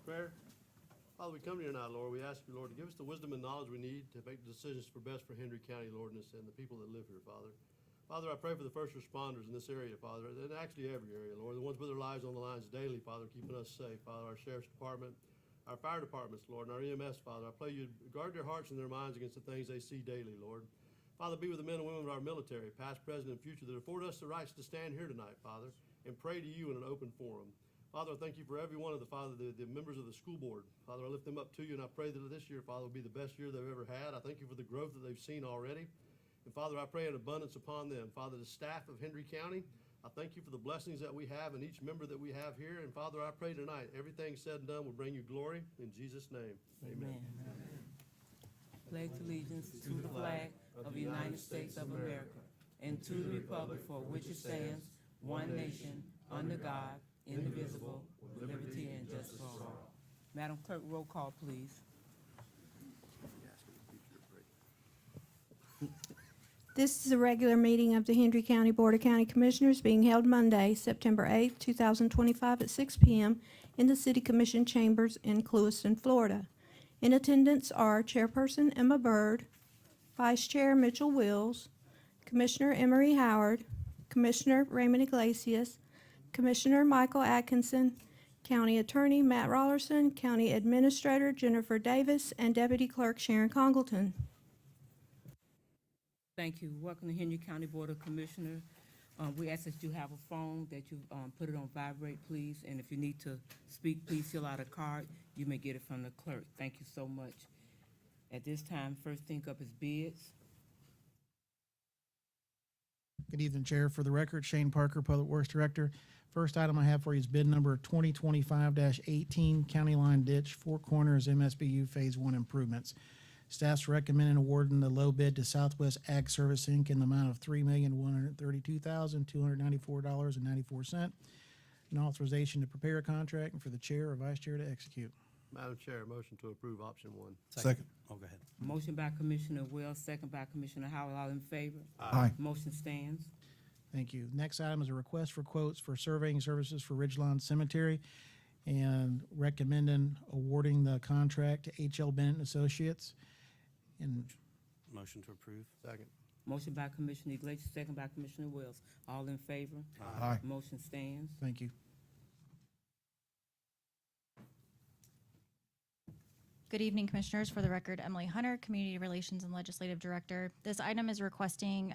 prayer. Father, we come to you now, Lord. We ask you, Lord, to give us the wisdom and knowledge we need to make the decisions for best for Hendry County, Lord, and the people that live here, Father. Father, I pray for the first responders in this area, Father, and actually every area, Lord, the ones with their lives on the lines daily, Father, keeping us safe, Father, our sheriff's department, our fire departments, Lord, and our EMS, Father. I pray you guard their hearts and their minds against the things they see daily, Lord. Father, be with the men and women of our military, past, present, and future, that afford us the rights to stand here tonight, Father, and pray to you in an open forum. Father, I thank you for every one of the members of the school board. Father, I lift them up to you, and I pray that this year, Father, will be the best year they've ever had. I thank you for the growth that they've seen already. And Father, I pray an abundance upon them. Father, the staff of Hendry County, I thank you for the blessings that we have and each member that we have here. And Father, I pray tonight, everything said and done will bring you glory. In Jesus' name, amen. Pledge allegiance to the flag of the United States of America and to the republic for which it stands, one nation, under God, indivisible, with liberty and justice for all. Madam Clerk, roll call, please. This is a regular meeting of the Hendry County Board of County Commissioners being held Monday, September 8th, 2025 at 6 p.m. in the City Commission Chambers in Clewiston, Florida. In attendance are Chairperson Emma Byrd, Vice Chair Mitchell Wills, Commissioner Emery Howard, Commissioner Raymond Iglesias, Commissioner Michael Atkinson, County Attorney Matt Rollerson, County Administrator Jennifer Davis, and Deputy Clerk Sharon Congleton. Thank you. Welcome to Hendry County Board of Commissioners. We ask that you have a phone, that you put it on vibrate, please. And if you need to speak, please fill out a card. You may get it from the clerk. Thank you so much. At this time, first thing up is bids. Good evening, Chair. For the record, Shane Parker, Public Works Director. First item I have for you is bid number 2025-18, County Line Ditch, Four Corners, MSBU Phase 1 Improvements. Staff's recommending awarding the low bid to Southwest Ag Service, Inc. in the amount of $3,132,294.94, and authorization to prepare a contract and for the Chair or Vice Chair to execute. Madam Chair, motion to approve option one. Second. Oh, go ahead. Motion by Commissioner Wells, second by Commissioner Howard. All in favor? Aye. Motion stands. Thank you. Next item is a request for quotes for surveying services for Ridgelawn Cemetery and recommending awarding the contract to H.L. Bennett Associates. And Motion to approve. Second. Motion by Commissioner Iglesias, second by Commissioner Wells. All in favor? Aye. Motion stands. thank you. Good evening, Commissioners. For the record, Emily Hunter, Community Relations and Legislative Director. This item is requesting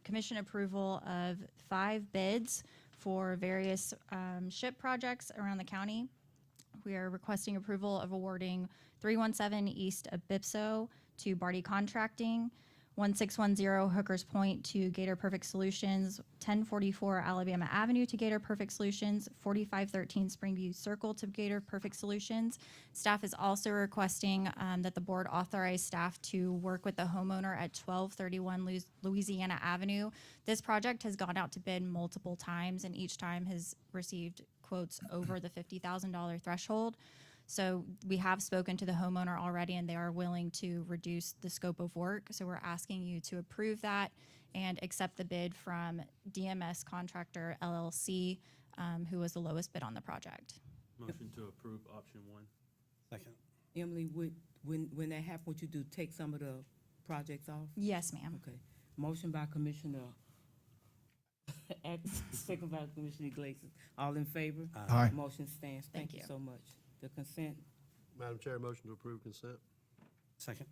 Commission approval of 5 bids for various SHIP projects around the county. We are requesting approval of awarding 317 East Abipso to Barty Contracting, 1610 Hookers Point to Gator Perfect Solutions, 1044 Alabama Avenue to Gator Perfect Solutions, 4513 Springview Circle to Gator Perfect Solutions. Staff is also requesting that the board authorize staff to work with the homeowner at 1231 Louisiana Avenue. This project has gone out to bid multiple times and each time has received quotes over the $50,000 threshold. So we have spoken to the homeowner already and they are willing to reduce the scope of work. So we're asking you to approve that and accept the bid from DMS Contractor LLC, who was the lowest bid on the project. Motion to approve option one. Second. Emily, when that happens, what you do, take some of the projects off? Yes, ma'am. Okay. Motion by Commissioner second by Commissioner Iglesias. All in favor? Aye. Motion stands. Thank you you. so much. The consent. Madam Chair, motion to approve consent. Second.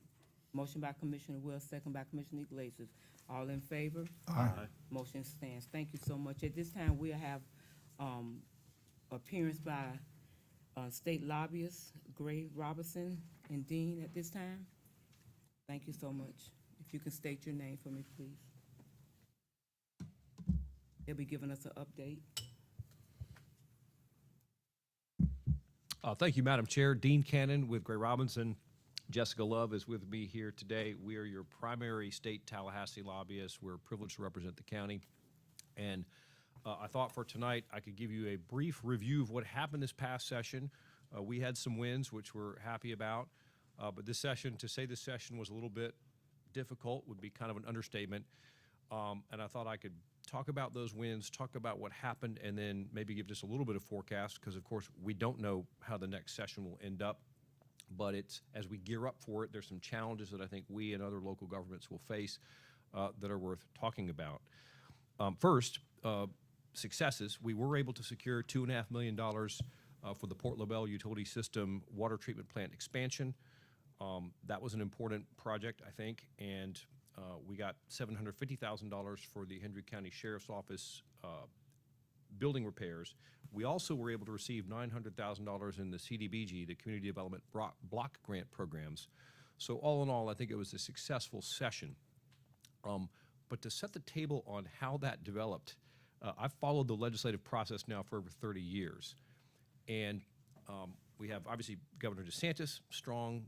Motion by Commissioner Wells, second by Commissioner Iglesias. All in favor? Aye. Motion stands. Thank you so much. At this time, we'll have appearance by state lobbyists, Gray, Robertson, and Dean at this time. Thank you so much. If you can state your name for me, please. They'll be giving us an update. Thank you, Madam Chair. Dean Cannon with Gray Robinson. Jessica Love is with me here today. We are your primary state Tallahassee lobbyists. We're privileged to represent the county. And I thought for tonight I could give you a brief review of what happened this past session. We had some wins, which we're happy about. But this session, to say this session was a little bit difficult would be kind of an understatement. And I thought I could talk about those wins, talk about what happened, and then maybe give just a little bit of forecast, because of course we don't know how the next session will end up. But it's, as we gear up for it, there's some challenges that I think we and other local governments will face that are worth talking about. First, successes. We were able to secure $2.5 million for the Port LaBelle Utility System water treatment plant expansion. That was an important project, I think, and we got $750,000 for the Hendry County Sheriff's Office building repairs. We also were able to receive $900,000 in the CDBG, the Community Development Block Grant programs. So all in all, I think it was a successful session. But to set the table on how that developed, I've followed the legislative process now for over 30 years. And we have, obviously, Governor DeSantis, strong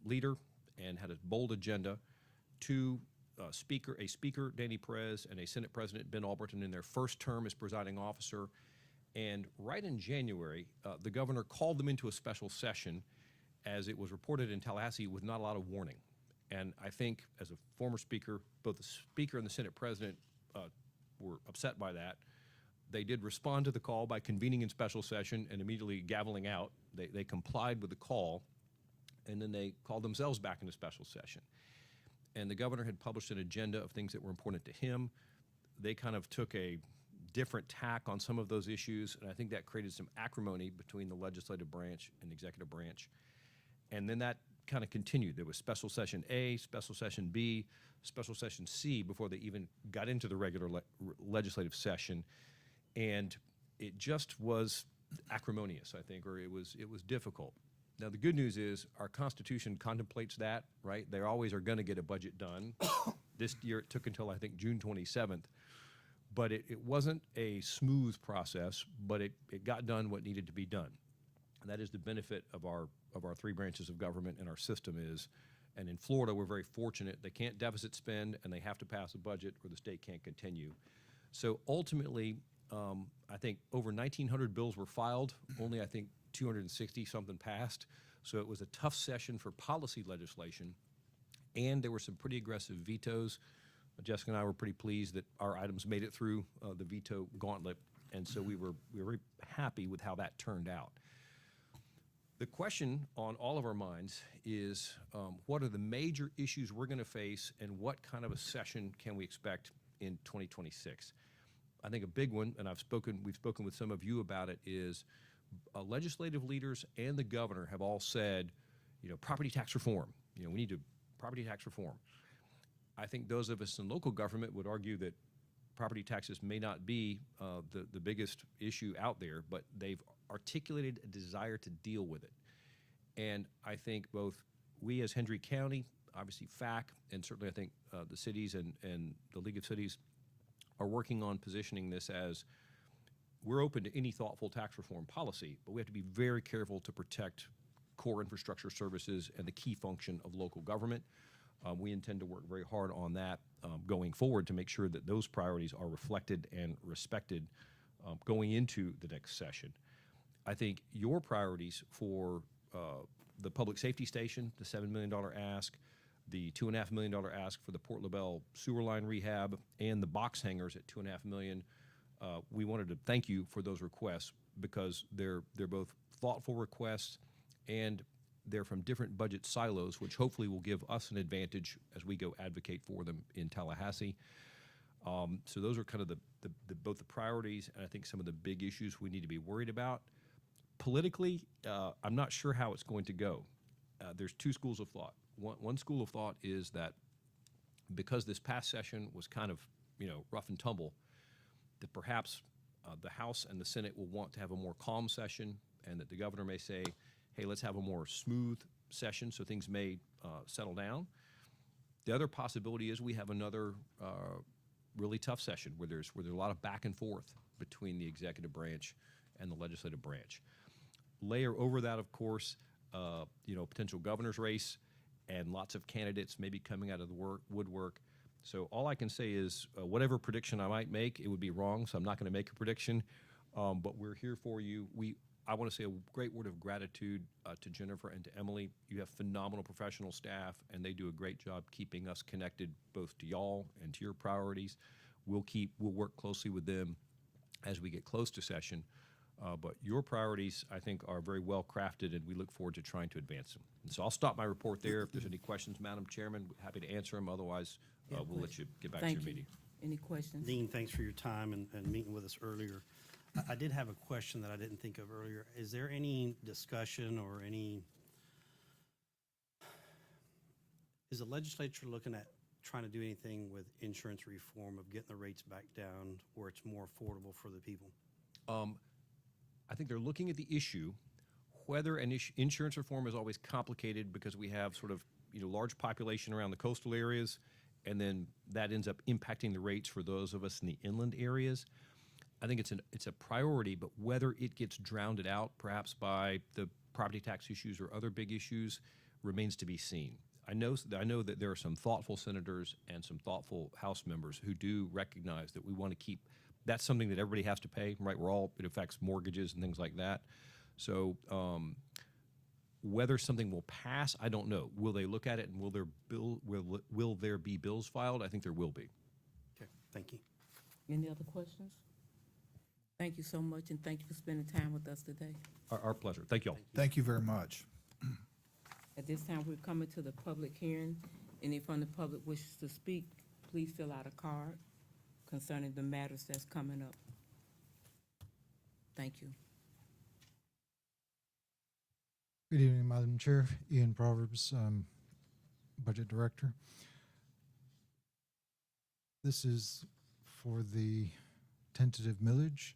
leader, and had a bold agenda. A Speaker, Danny Perez, and a Senate President, Ben Alberton, in their first term as presiding officer. And right in January, the governor called them into a special session, as it was reported in Tallahassee, with not a lot of warning. And I think, as a former speaker, both the Speaker and the Senate President were upset by that. They did respond to the call by convening in special session and immediately gaveling out. They complied with the call, and then they called themselves back into special session. And the governor had published an agenda of things that were important to him. They kind of took a different tack on some of those issues, and I think that created some acrimony between the legislative branch and the executive branch. And then that kind of continued. There was special session A, special session B, special session C before they even got into the regular legislative session. And it just was acrimonious, I think, or it was difficult. Now, the good news is our Constitution contemplates that, right? They always are going to get a budget done. This year it took until, I think, June 27th. But it wasn't a smooth process, but it got done what needed to be done. And that is the benefit of our three branches of government and our system is. And in Florida, we're very fortunate. They can't deficit spend, and they have to pass a budget, or the state can't continue. So ultimately, I think over 1,900 bills were filed. Only, I think, 260-something passed. So it was a tough session for policy legislation. And there were some pretty aggressive vetoes. Jessica and I were pretty pleased that our items made it through the veto gauntlet. And so we were very happy with how that turned out. The question on all of our minds is what are the major issues we're going to face, and what kind of a session can we expect in 2026? I think a big one, and we've spoken with some of you about it, is legislative leaders and the governor have all said, property tax reform. We need property tax reform. I think those of us in local government would argue that property taxes may not be the biggest issue out there, but they've articulated a desire to deal with it. And I think both we as Hendry County, obviously FAC, and certainly I think the cities and the League of Cities are working on positioning this as we're open to any thoughtful tax reform policy, but we have to be very careful to protect core infrastructure services and the key function of local government. We intend to work very hard on that going forward to make sure that those priorities are reflected and respected going into the next session. I think your priorities for the public safety station, the $7 million ask, the $2.5 million ask for the Port LaBelle sewer line rehab, and the box hangers at $2.5 million, we wanted to thank you for those requests because they're both thoughtful requests and they're from different budget silos, which hopefully will give us an advantage as we go advocate for them in Tallahassee. So those are kind of both the priorities and I think some of the big issues we need to be worried about. Politically, I'm not sure how it's going to go. There's two schools of thought. One school of thought is that because this past session was kind of rough and tumble, that perhaps the House and the Senate will want to have a more calm session, and that the governor may say, hey, let's have a more smooth session so things may settle down. The other possibility is we have another really tough session where there's a lot of back and forth between the executive branch and the legislative branch. Layer over that, of course, potential governor's race and lots of candidates maybe coming out of the woodwork. So all I can say is whatever prediction I might make, it would be wrong, so I'm not going to make a prediction. But we're here for you. I want to say a great word of gratitude to Jennifer and to Emily. You have phenomenal professional staff, and they do a great job keeping us connected both to y'all and to your priorities. we'll work closely with them as we get close to session. But your priorities, I think, are very well crafted, and we look forward to trying to advance them. And so I'll stop my report there. If there's any questions, Madam Chairman, happy to answer them. Otherwise, Yeah, we'll let please. you get back to Thank your you. meeting. Any questions? Dean, thanks for your time and meeting with us earlier. I did have a question that I didn't think of earlier. Is there any discussion or is the legislature looking at trying to do anything with insurance reform of getting the rates back down where it's more affordable for the people? I think they're looking at the issue. Whether insurance reform is always complicated because we have sort of large population around the coastal areas, and then that ends up impacting the rates for those of us in the inland areas. I think it's a priority, but whether it gets drowned out perhaps by the property tax issues or other big issues remains to be seen. I know that there are some thoughtful senators and some thoughtful House members who do recognize that we want to keep. That's something that everybody has to pay, right? It affects mortgages and things like that. So whether something will pass, I don't know. Will they look at it, and will there be bills filed? I think there will be. Okay, thank you. Any other questions? Thank you so much, and thank you for spending time with us today. Our pleasure. Thank you all. Thank you very much. At this time, we're coming to the public hearing. Any from the public wishes to speak, please fill out a card concerning the matters that's coming up. Thank you. Good evening, Madam Chair. Ian Proverbs, Budget Director. This is for the tentative millage.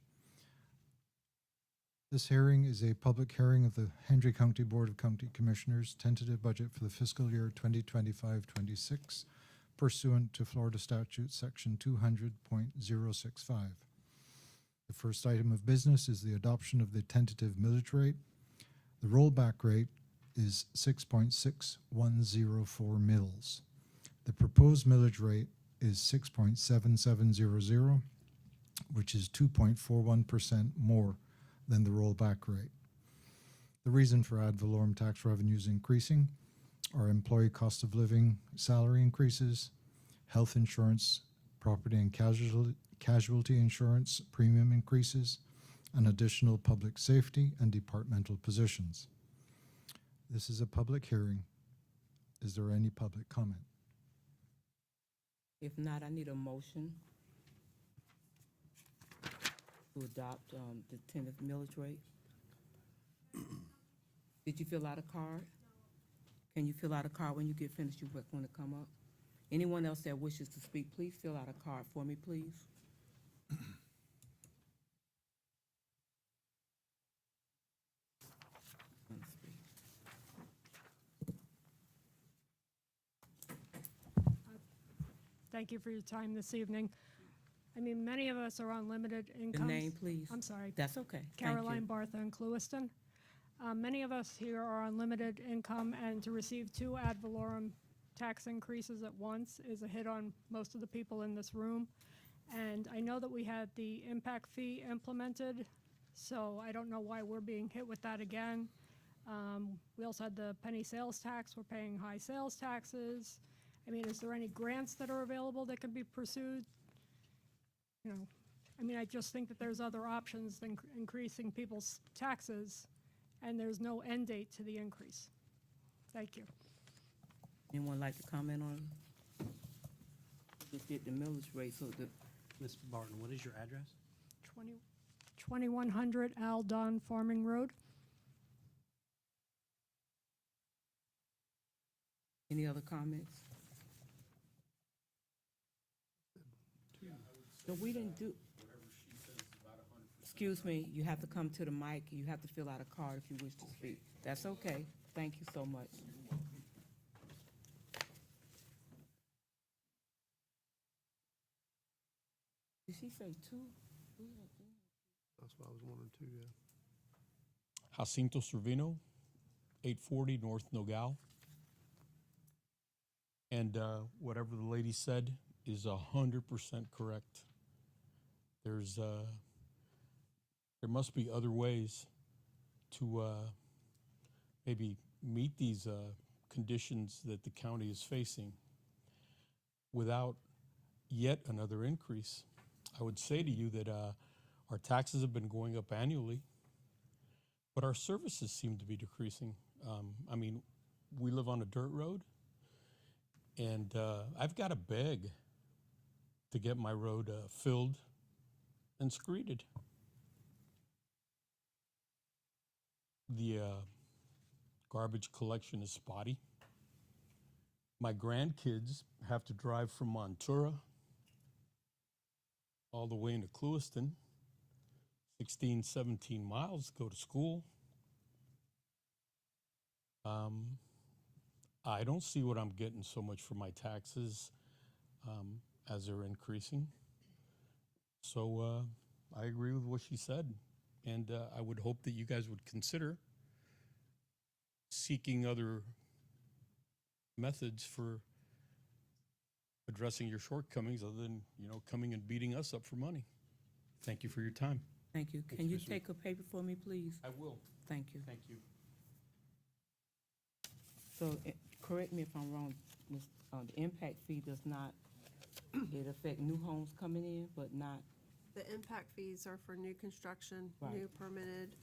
This hearing is a public hearing of the Hendry County Board of County Commissioners tentative budget for the fiscal year 2025-26 pursuant to Florida Statute Section 200.065. The first item of business is the adoption of the tentative millage rate. The rollback rate is 6.6104 mils. The proposed millage rate is 6.7700, which is 2.41% more than the rollback rate. The reason for ad valorem tax revenues increasing are employee cost of living, salary increases, health insurance, property and casualty insurance premium increases, and additional public safety and departmental positions. This is a public hearing. Is there any public comment? If not, I need a motion to adopt the tentative millage rate. Did you fill out a card? Can you fill out a card when you get finished? You want to come up? Anyone else that wishes to speak, please fill out a card for me, please. Thank you for your time this evening. I mean, many of us are on limited The incomes. name, please. I'm sorry, That's okay. Thank Caroline you. Bartha in Clewiston. Many of us here are on limited income, and to receive 2 ad valorem tax increases at once is a hit on most of the people in this room. And I know that we had the impact fee implemented, so I don't know why we're being hit with that again. We also had the penny sales tax. We're paying high sales taxes. I mean, is there any grants that are available that can be pursued? You know, I mean, I just think that there's other options than increasing people's taxes, and there's no end date to the increase. Thank you. Anyone like to comment on? Just get the millage rate so the, Ms. Barton, what is your address? 2100 Al Don Farming Road. any other comments? No, we didn't do. Excuse me, you have to come to the mic, you have to fill out a card if you wish to speak. That's okay. Thank you so much. Did she say 2? That's what I was wondering too, yeah. Jacinto Servino, 840 North Nogal. And whatever the lady said is 100% correct. There must be other ways to maybe meet these conditions that the county is facing without yet another increase. I would say to you that our taxes have been going up annually, but our services seem to be decreasing. I mean, we live on a dirt road, and I've got to beg to get my road filled and screeded. The garbage collection is spotty. My grandkids have to drive from Montura all the way into Clewiston, 16, 17 miles to go to school. I don't see what I'm getting so much for my taxes as they're increasing. So I agree with what she said. And I would hope that you guys would consider seeking other methods for addressing your shortcomings other than, coming and beating us up for money. Thank you for your time. Thank you. Can you take a paper for me, please? I will. Thank you. Thank you. So, correct me if I'm wrong, the impact fee does not, it affect new homes coming in, but not, The impact fees are for new construction, Right. new permitted.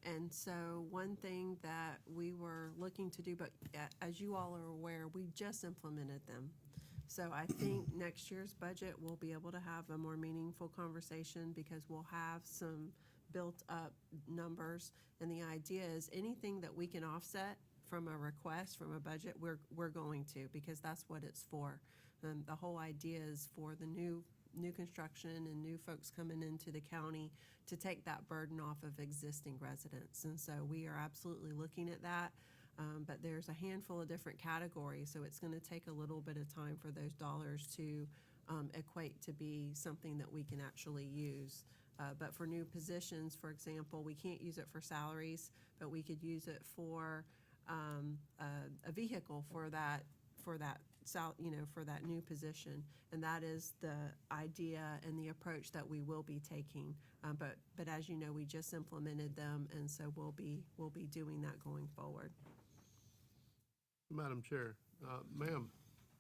And so one thing that we were looking to do, but as you all are aware, we just implemented them. So I think next year's budget, we'll be able to have a more meaningful conversation because we'll have some built-up numbers. And the idea is anything that we can offset from a request, from a budget, we're going to, because that's what it's for. The whole idea is for the new construction and new folks coming into the county to take that burden off of existing residents. And so we are absolutely looking at that. But there's a handful of different categories, so it's going to take a little bit of time for those dollars to equate to be something that we can actually use. But for new positions, for example, we can't use it for salaries, but we could use it for a vehicle for that for that new position. And that is the idea and the approach that we will be taking. But as you know, we just implemented them, and so we'll be doing that going forward. Madam Chair, ma'am,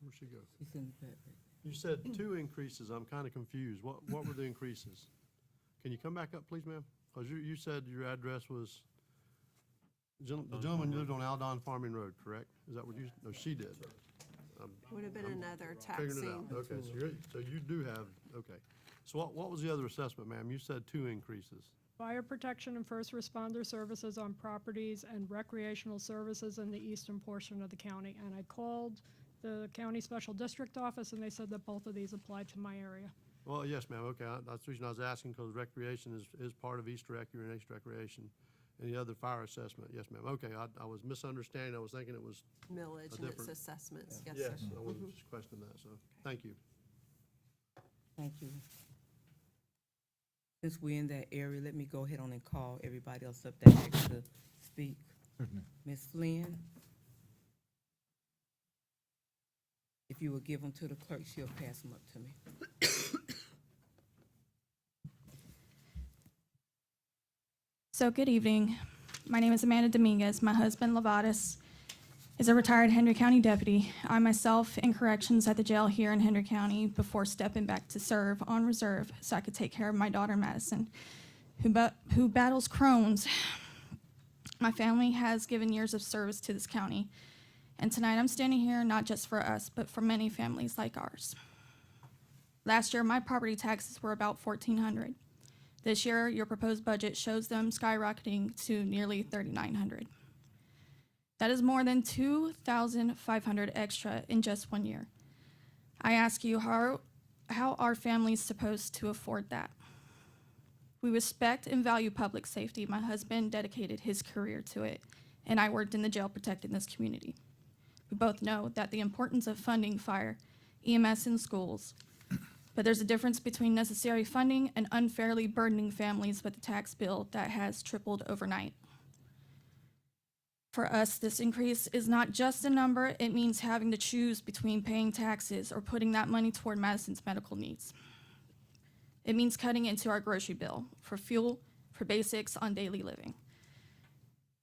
where'd she go? it's in the back. You said 2 increases. I'm kind of confused. What were the increases? Can you come back up, please, ma'am? Because you said your address was, the gentleman lived on Aldon Farming Road, correct? Is that what you, no, she did. Would have been another Figuring it taxing. out. Okay, so you do have, okay. So what was the other assessment, ma'am? You said 2 increases. Fire protection and first responder services on properties and recreational services in the eastern portion of the county. And I called the county special district office, and they said that both of these applied to my area. Well, yes, ma'am, okay. That's the reason I was asking, because recreation is part of East Rec, you're in East Recreation. And the other fire assessment, yes, ma'am. Okay, I was misunderstanding. I was thinking it was, Millage A and its different- assessments. Yes, yes, sir. I was just questioning that, so, thank you. Thank you. Since we're in that area, let me go ahead on and call everybody else up that next to speak. Certainly. Ms. Flynn? If you would give them to the clerk, she'll pass them up to me. So good evening. My name is Amanda Dominguez. My husband, Lovatus, is a retired Hendry County deputy. I myself in corrections at the jail here in Hendry County before stepping back to serve on reserve so I could take care of my daughter, Madison, who battles Crohn's. My family has given years of service to this county, and tonight I'm standing here not just for us, but for many families like ours. Last year, my property taxes were about $1,400. This year, your proposed budget shows them skyrocketing to nearly $3,900. That is more than $2,500 extra in just 1 year. I ask you, how are families supposed to afford that? We respect and value public safety. My husband dedicated his career to it, and I worked in the jail protecting this community. We both know that the importance of funding fire, EMS in schools, but there's a difference between necessary funding and unfairly burdening families with a tax bill that has tripled overnight. For us, this increase is not just a number, it means having to choose between paying taxes or putting that money toward Madison's medical needs. It means cutting into our grocery bill for fuel, for basics on daily living.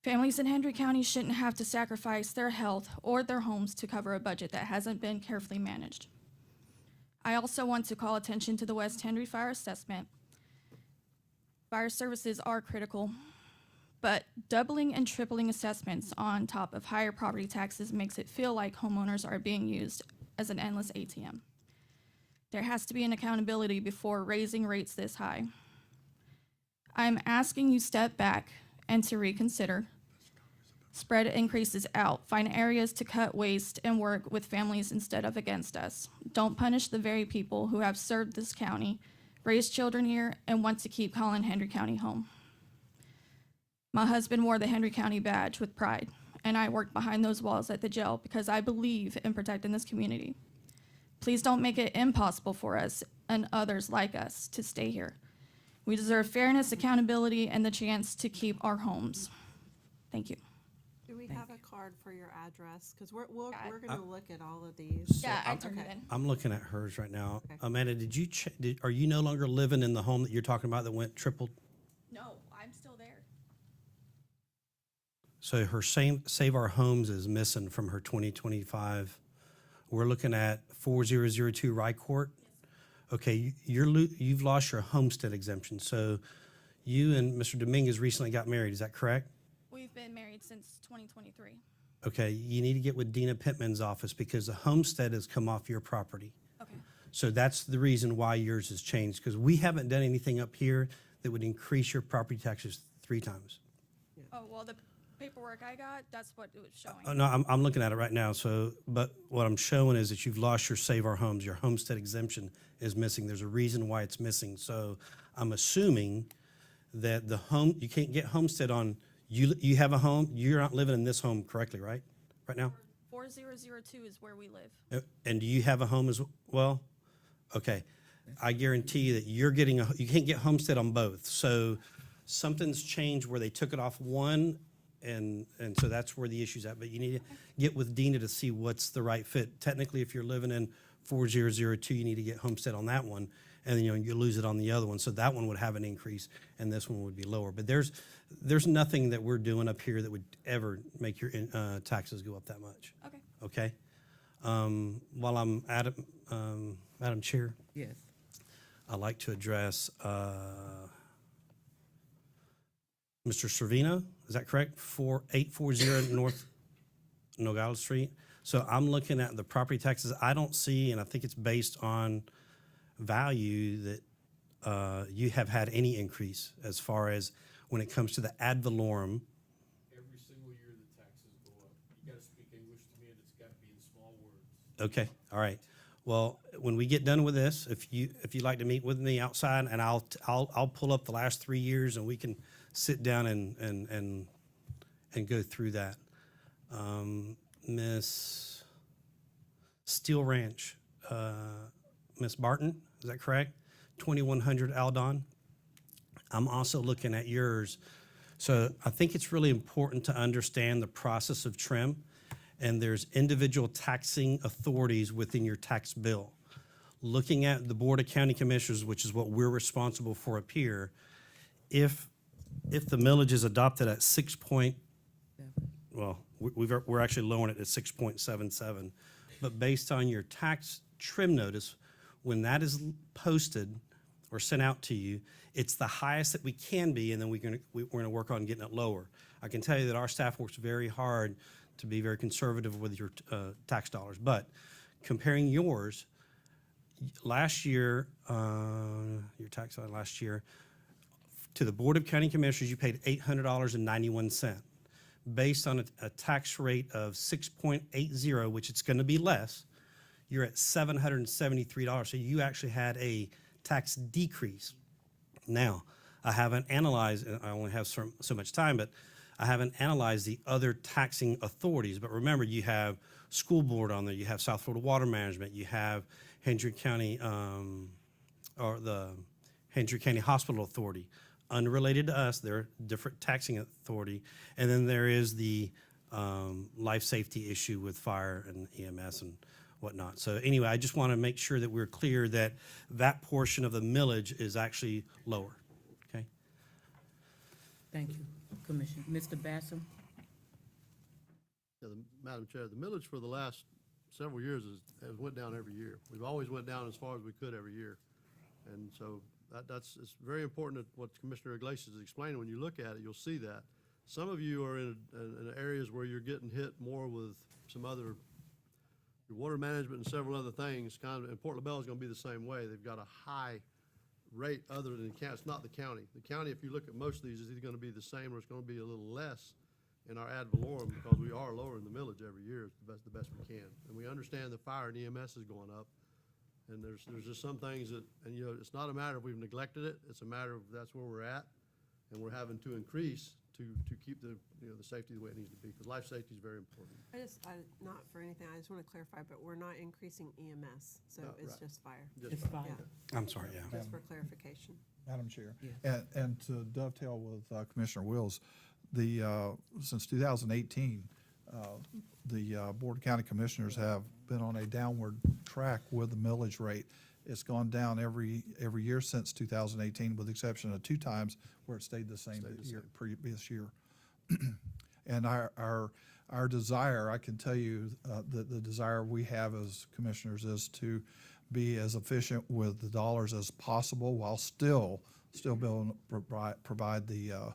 Families in Hendry County shouldn't have to sacrifice their health or their homes to cover a budget that hasn't been carefully managed. I also want to call attention to the West Hendry Fire Assessment. Fire services are critical, but doubling and tripling assessments on top of higher property taxes makes it feel like homeowners are being used as an endless ATM. There has to be an accountability before raising rates this high. I'm asking you step back and to reconsider. Spread increases out. Find areas to cut waste and work with families instead of against us. Don't punish the very people who have served this county, raised children here, and want to keep calling Hendry County home. My husband wore the Hendry County badge with pride, and I worked behind those walls at the jail because I believe in protecting this community. Please don't make it impossible for us and others like us to stay here. We deserve fairness, accountability, and the chance to keep our homes. Thank you. Do we have a card for your address? Because we're I- gonna look at all of these. Yeah, I turned it Okay. in. I'm looking at hers right now. Okay. Amanda, are you no longer living in the home that you're talking about that went triple? No, I'm still there. So her Save Our Homes is missing from her 2025. We're looking at 4002 Rye Court. Okay, you've lost your homestead exemption. So you and Mr. Dominguez recently got married, is that correct? We've been married since 2023. Okay, you need to get with Dina Pittman's office because the homestead has come off your property. Okay. So that's the reason why yours has changed, because we haven't done anything up here that would increase your property taxes 3 times. Oh, well, the paperwork I got, that's what it was showing. Oh, no, I'm looking at it right now, so, but what I'm showing is that you've lost your Save Our Homes, your homestead exemption is missing. There's a reason why it's missing. So I'm assuming that the home, you can't get homestead on, you have a home, you're not living in this home correctly, right? Right now? 4002 is where we live. And do you have a home as well? Okay. I guarantee you that you're getting you can't get homestead on both. So something's changed where they took it off one, and so that's where the issue's at. But you need to get with Dina to see what's the right fit. Technically, if you're living in 4002, you need to get homestead on that one, and then you lose it on the other one. So that one would have an increase, and this one would be lower. But there's nothing that we're doing up here that would ever make your taxes go up that much. Okay. Okay? While I'm at it, Madam Chair, Yes. I'd like to address Mr. Servino, is that correct? 840 North Nogales Street. So I'm looking at the property taxes. I don't see, and I think it's based on value, that you have had any increase as far as when it comes to the ad valorem. Every single year the taxes go up. You gotta speak English to me and it's gotta be in small words. Okay, all right. Well, when we get done with this, if you'd like to meet with me outside, and I'll pull up the last 3 years and we can sit down and go through that. Miss Steel Ranch, Miss Barton, is that correct? 2100 Aldon. I'm also looking at yours. So I think it's really important to understand the process of trim, and there's individual taxing authorities within your tax bill. Looking at the Board of County Commissioners, which is what we're responsible for up here, if the millage is adopted at we're actually lowering it at 6.77, but based on your tax trim notice, when that is posted or sent out to you, it's the highest that we can be, and then we're gonna work on getting it lower. I can tell you that our staff works very hard to be very conservative with your tax dollars. But comparing yours, last year, your tax on last year, to the Board of County Commissioners, you paid $800.91. Based on a tax rate of 6.80, which it's gonna be less, you're at $773. So you actually had a tax decrease. Now, I haven't analyzed, and I only have so much time, but I haven't analyzed the other taxing authorities. But remember, you have school board on there, you have South Florida Water Management, you have Hendry County, or the Hendry County Hospital Authority. Unrelated to us, they're a different taxing authority. And then there is the life safety issue with fire and EMS and whatnot. So anyway, I just want to make sure that we're clear that that portion of the millage is actually lower, okay? Thank you, Commissioner. Mr. Bassam? Yeah, Madam Chair, the millage for the last several years has went down every year. We've always went down as far as we could every year. And so it's very important that what Commissioner Iglesias is explaining. When you look at it, you'll see that. Some of you are in areas where you're getting hit more with some other your water management and several other things. And Port LaBelle is going to be the same way. They've got a high rate other than the county. It's not the county. The county, if you look at most of these, is either going to be the same or it's going to be a little less in our ad valorem because we are lowering the millage every year the best we can. And we understand the fire and EMS is going up. And there's just some things that, and you know, it's not a matter of we've neglected it. It's a matter of that's where we're at. And we're having to increase to keep the safety the way it needs to be, because life safety is very important. Not for anything, I just want to clarify, but we're not increasing EMS, so No, it's right. just fire. It's fine. Yeah, I'm sorry, yeah. just for clarification. Madam Chair. Yes. And to dovetail with Commissioner Wills, since 2018, the Board of County Commissioners have been on a downward track with the millage rate. It's gone down every year since 2018, with the exception of 2 times where it stayed the same previous year. And our desire, I can tell you, that the desire we have as commissioners is to be as efficient with the dollars as possible while still being able to provide the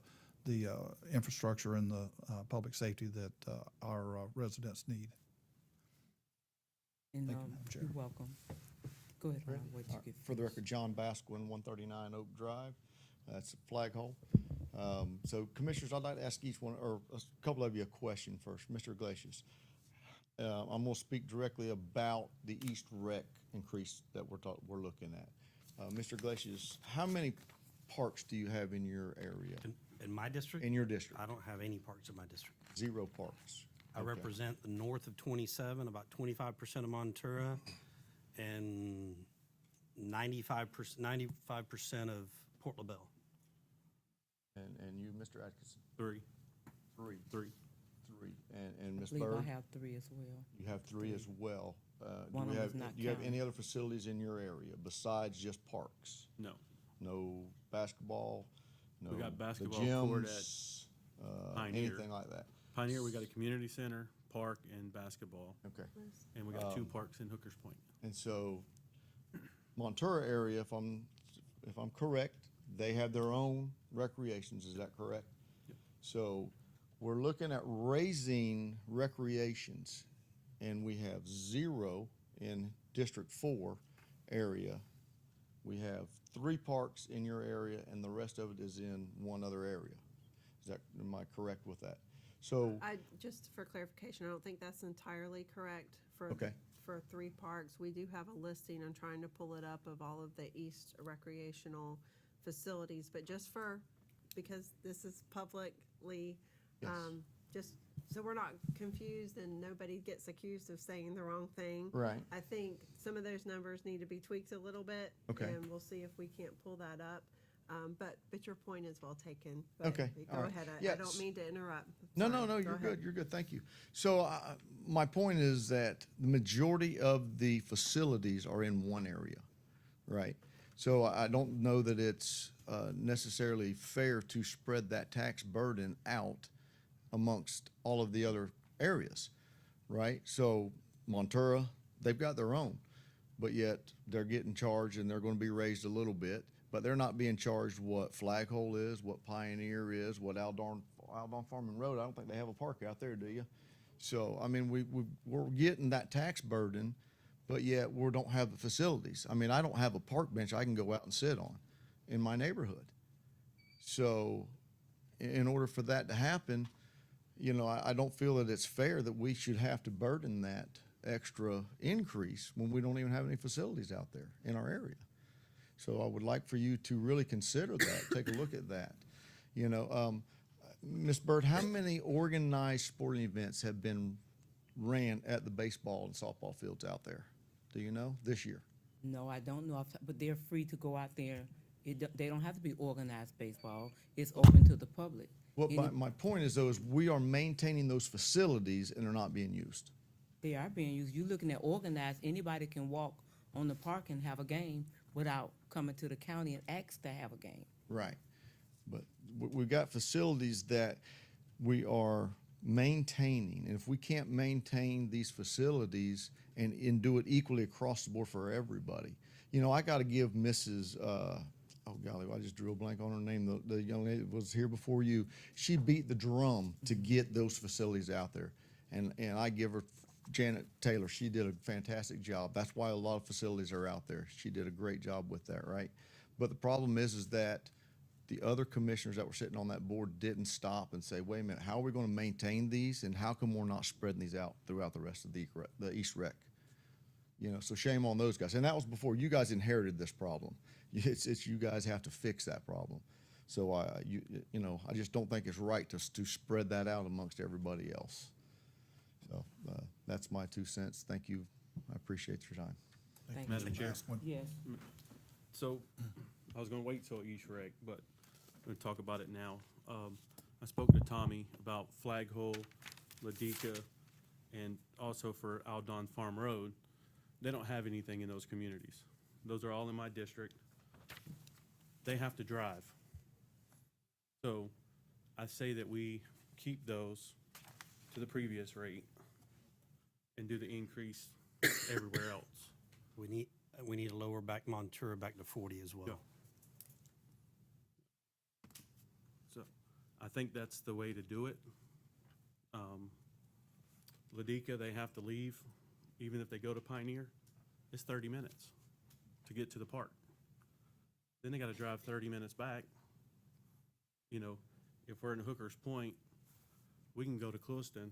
infrastructure and the public safety that our residents need. And, Thank you, Madam Chair. you're welcome. Go ahead, Ron, what you get. For the record, John Basquin, 139 Oak Drive. That's Flaghole. So Commissioners, I'd like to ask each one, or a couple of you, a question first. Mr. Iglesias, I'm going to speak directly about the East Rec increase that we're looking at. Mr. Iglesias, how many parks do you have in your area? In my district? In your district? I don't have any parks in my district. 0 parks. I Okay. represent the north of 27, about 25% of Montura, and 95% of Port LaBelle. And you, Mr. Atkinson? 3. 3. 3. 3. And I Ms. believe Byrd? I have 3 as well. You have 3 as well. One of them is not Do you have counted. any other facilities in your area besides just parks? No. No basketball? No We got the basketball court at gyms, Pioneer. anything like that? Pioneer, we got a community center, park, and basketball. Okay. And we got 2 parks in Hookers Point. And so Montura area, if I'm correct, they have their own recreations, is that correct? Yep. So we're looking at raising recreations, and we have 0 in District 4 area. We have 3 parks in your area, and the rest of it is in one other area. Am I correct with that? So, Just for clarification, I don't think that's entirely correct Okay. for 3 parks. We do have a listing, I'm trying to pull it up, of all of the East recreational facilities, but because this is publicly, Yes. just so we're not confused and nobody gets accused of saying the wrong thing. Right. I think some of those numbers need to be tweaked a little bit. Okay. And we'll see if we can't pull that up. But your point is well taken. But Okay, Go all right. ahead. I Yes. don't mean to interrupt. No, Sorry. no, Go you're ahead. good, you're good, thank you. So my point is that the majority of the facilities are in one area, right? So I don't know that it's necessarily fair to spread that tax burden out amongst all of the other areas, right? So Montura, they've got their own, but yet they're getting charged and they're going to be raised a little bit, but they're not being charged what Flaghole is, what Pioneer is, what Aldorn Farming Road. I don't think they have a park out there, do you? So, I mean, we're getting that tax burden, but yet we don't have the facilities. I mean, I don't have a park bench I can go out and sit on in my neighborhood. So in order for that to happen, you know, I don't feel that it's fair that we should have to burden that extra increase when we don't even have any facilities out there in our area. So I would like for you to really consider that, take a look at that. You know, Ms. Byrd, how many organized sporting events have been ran at the baseball and softball fields out there? Do you know, this year? No, I don't know, but they're free to go out there. They don't have to be organized baseball. It's open to the public. Well, Any- my point is, though, is we are maintaining those facilities and they're not being used. They are being used. You're looking at organized, anybody can walk on the park and have a game without coming to the county and ask to have a game. Right. But we've got facilities that we are maintaining. And if we can't maintain these facilities and do it equally across the board for everybody. You know, I got to give Mrs. Oh golly, I just drew a blank on her name. The young lady that was here before you. She beat the drum to get those facilities out there, and I give her Janet Taylor. She did a fantastic job. That's why a lot of facilities are out there. She did a great job with that, right? But the problem is that the other commissioners that were sitting on that board didn't stop and say, wait a minute, how are we going to maintain these, and how come we're not spreading these out throughout the rest of the East Rec? You know, so shame on those guys. And that was before you guys inherited this problem. It's you guys have to fix that problem. So you know, I just don't think it's right to spread that out amongst everybody else. So that's my 2 cents. Thank you. I appreciate your time. Thank Madam you. Chair. Yes. So, I was gonna wait till East Rec, but I'm gonna talk about it now. I spoke to Tommy about Flag Hole, Ladika, and also for Aldon Farm Road. They don't have anything in those communities. Those are all in my district. They have to drive. So, I say that we keep those to the previous rate and do the increase everywhere else. We need to lower back Montura back to 40 as well. Yeah. So I think that's the way to do it. Ladika, they have to leave, even if they go to Pioneer, it's 30 minutes to get to the park. Then they gotta drive 30 minutes back. You know, if we're in Hooker's Point, we can go to Clewiston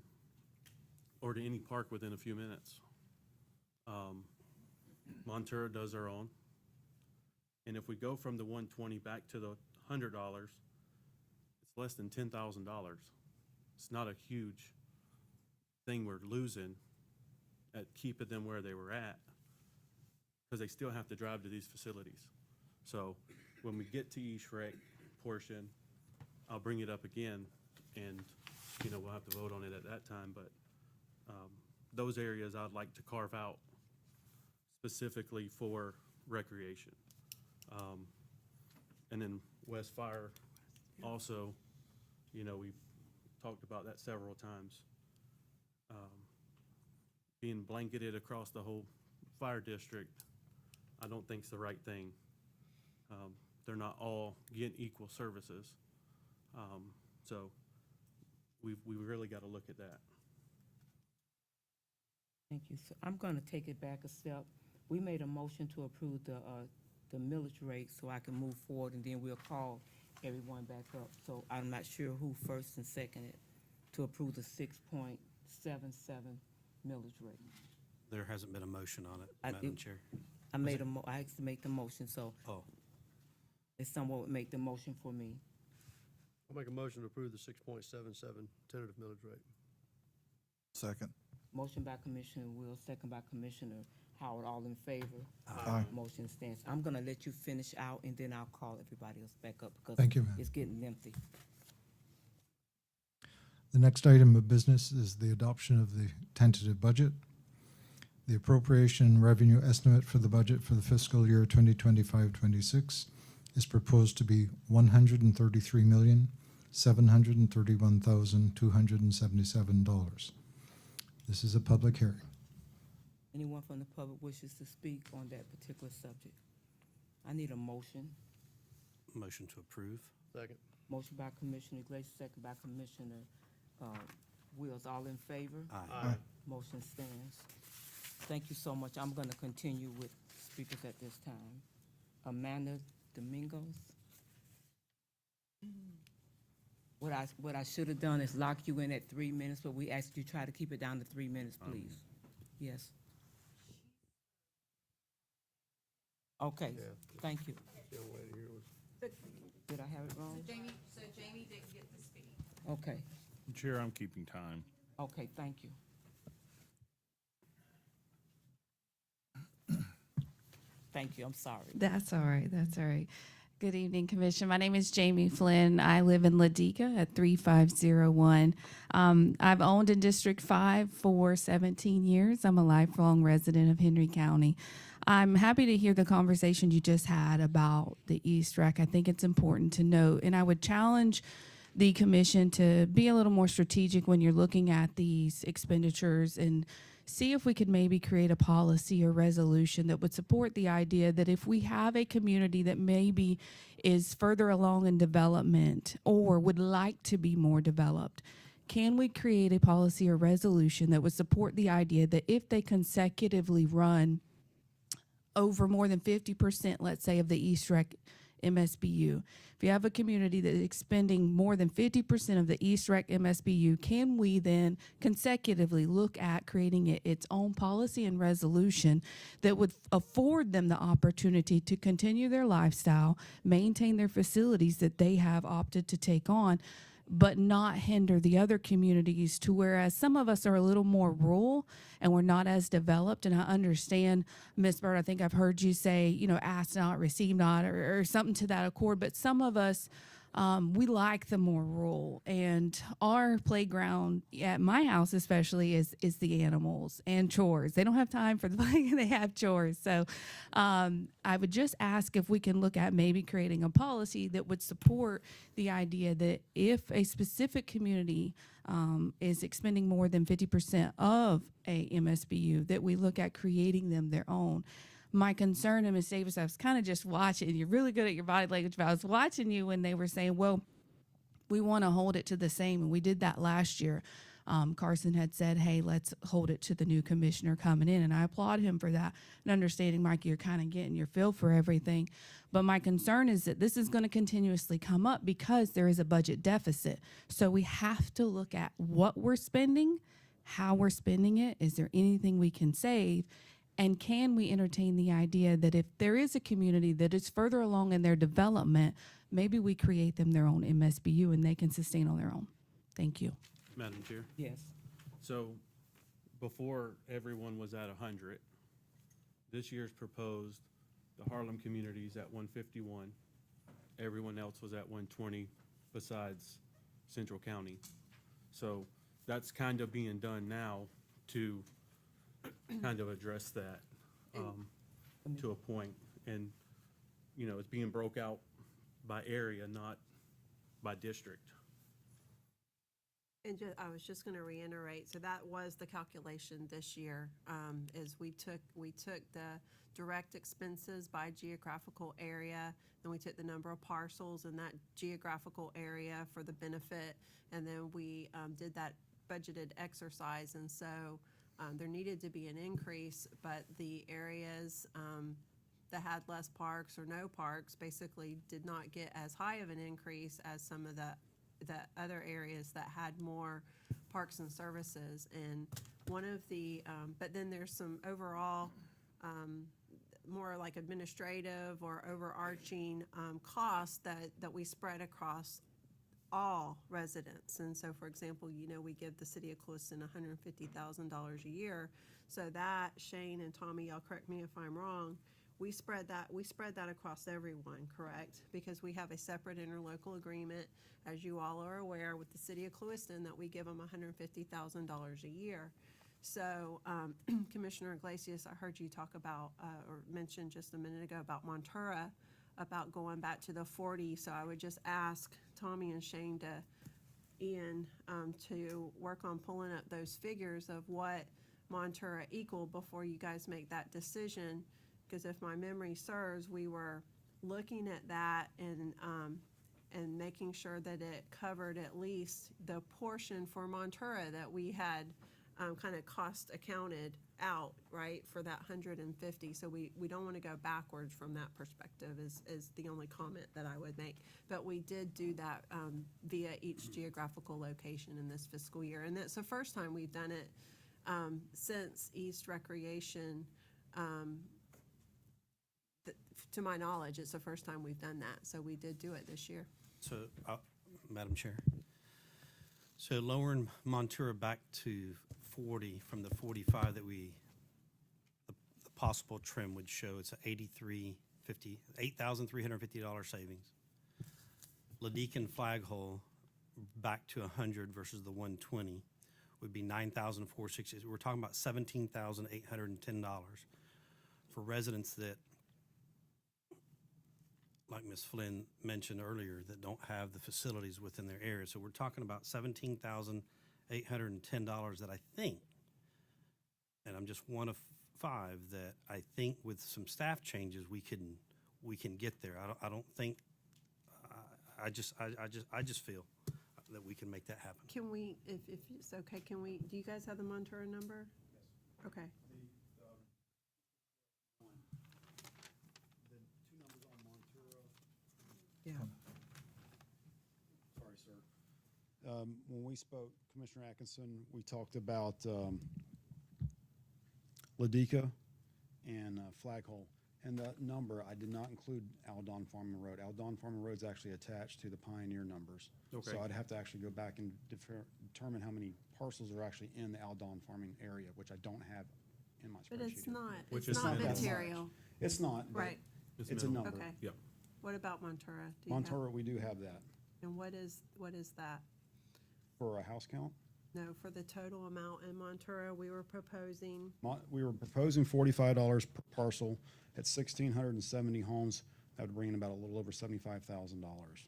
or to any park within a few minutes. Montura does their own. And if we go from the 120 back to the $100, it's less than $10,000. It's not a huge thing we're losing at keeping them where they were at, because they still have to drive to these facilities. So when we get to East Rec portion, I'll bring it up again, and you know, we'll have to vote on it at that time. But those areas I'd like to carve out specifically for recreation. And then West Fire also, you know, we've talked about that several times. Being blanketed across the whole fire district, I don't think is the right thing. They're not all getting equal services. So we really got to look at that. Thank you. So I'm going to take it back a step. We made a motion to approve the millage rate so I can move forward, and then we'll call everyone back up. So I'm not sure who first and seconded to approve the 6.77 millage rate. There hasn't been a motion on it, I Madam did- Chair. I asked to make the motion, so Oh, if someone would make the motion for me. I'll make a motion to approve the 6.77 tentative millage rate. Second. Motion by Commissioner Will, second by Commissioner Howard, all in favor? Aye. Motion stands. I'm gonna let you finish out, and then I'll call everybody else back up, because Thank you, ma'am. it's getting lengthy. The next item of business is the adoption of the tentative budget. The appropriation revenue estimate for the budget for the fiscal year 2025-26 is proposed to be $133,731,277. This is a public hearing. Anyone from the public wishes to speak on that particular subject? I need a motion. motion to approve. Second. Motion by Commissioner Iglesias, second by Commissioner Wills. All in favor? Aye. Motion stands. Thank you so much. I'm going to continue with speakers at this time. Amanda Domingos. What I should have done is lock you in at 3 minutes, but we asked you try to keep it down to 3 minutes, please. Yes. Okay, Yeah. thank you. Young lady here was. Did I have it wrong? Jamie didn't get to speak. Okay, Chair, I'm keeping time. okay, thank you. Thank you, I'm sorry. That's all right. That's all right. Good evening, Commission. My name is Jamie Flynn. I live in Ladika at 3501. I've owned in District 5 for 17 years. I'm a lifelong resident of Hendry County. I'm happy to hear the conversation you just had about the East Rec. I think it's important to note, and I would challenge the Commission to be a little more strategic when you're looking at these expenditures and see if we could maybe create a policy or resolution that would support the idea that if we have a community that maybe is further along in development or would like to be more developed, can we create a policy or resolution that would support the idea that if they consecutively run over more than 50%, let's say, of the East Rec MSBU. If you have a community that is expending more than 50% of the East Rec MSBU, can we then consecutively look at creating its own policy and resolution that would afford them the opportunity to continue their lifestyle, maintain their facilities that they have opted to take on, but not hinder the other communities to whereas some of us are a little more rural and we're not as developed. And I understand, Ms. Bird, I think I've heard you say, you know, ask not, receive not, or something to that accord. But some of us, we like the more rural. And our playground at my house especially is the animals and chores. They don't have time for the playing, they have chores. So I would just ask if we can look at maybe creating a policy that would support the idea that if a specific community is expending more than 50% of a MSBU, that we look at creating them their own. My concern, and Ms. Davis, I was kind of just watching, you're really good at your body language, but I was watching you when they were saying, well, we want to hold it to the same, and we did that last year. Carson had said, hey, let's hold it to the new commissioner coming in, and I applaud him for that. And understanding, Mike, you're kind of getting your feel for everything. But my concern is that this is going to continuously come up because there is a budget deficit. So we have to look at what we're spending, how we're spending it. Is there anything we can save? And can we entertain the idea that if there is a community that is further along in their development, maybe we create them their own MSBU and they can sustain on their own? Thank you. Madam Chair? Yes. So before everyone was at 100, this year's proposed, the Harlem community's at 151. Everyone else was at 120 besides Central County. So that's kind of being done now to kind of address that to a point. And, you know, it's being broke out by area, not by district. And I was just going to reiterate, so that was the calculation this year, is we took the direct expenses by geographical area, then we took the number of parcels in that geographical area for the benefit, and then we did that budgeted exercise. And so there needed to be an increase, but the areas that had less parks or no parks basically did not get as high of an increase as some of the other areas that had more parks and services. And one of the, but then there's some overall more like administrative or overarching costs that we spread across all residents. And so, for example, you know, we give the city of Clewiston $150,000 a year. So that, Shane and Tommy, y'all correct me if I'm wrong, we spread that across everyone, correct? Because we have a separate interlocal agreement, as you all are aware, with the city of Clewiston that we give them $150,000 a year. So, Commissioner Iglesias, I heard you talk about or mention just a minute ago about Montura, about going back to the 40. So I would just ask Tommy and Shane Ian to work on pulling up those figures of what Montura equaled before you guys make that decision. Because if my memory serves, we were looking at that and making sure that it covered at least the portion for Montura that we had kind of cost accounted out, right, for that 150. So we don't want to go backwards from that perspective is the only comment that I would make. But we did do that via each geographical location in this fiscal year. And that's the first time we've done it since East Recreation. To my knowledge, it's the first time we've done that. So we did do it this year. So, Madam Chair, so lowering Montura back to 40 from the 45 that the possible trim would show, it's $8,350 savings. Ladekan Flaghole back to 100 versus the 120 would be $9,460. We're talking about $17,810 for residents that, like Ms. Flynn mentioned earlier, that don't have the facilities within their area. So we're talking about $17,810 that I think and I'm just one of 5, that I think with some staff changes, we can get there. I don't think, I just feel that we can make that happen. Can we, if it's okay, do you guys have the Montura number? Yes. Okay. Yeah. Sorry, sir. When we spoke, Commissioner Atkinson, we talked about Ladika and Flaghole. And the number, I did not include Aldon Farming Road. Aldon Farming Road is actually attached to the Pioneer numbers. Okay. So I'd have to actually go back and determine how many parcels are actually in the Aldon Farming area, which I don't have in my spreadsheet. But it's not, Which it's is not not that material. It's not, but Right. it's a minimal. number. Okay. Yep. What about Montura? Do you have- Montura, we do have that. And what is that? For a house count, No, for the total amount in Montura, we were proposing, we were proposing $45 per parcel at 1,670 homes. That would bring in about a little over $75,000.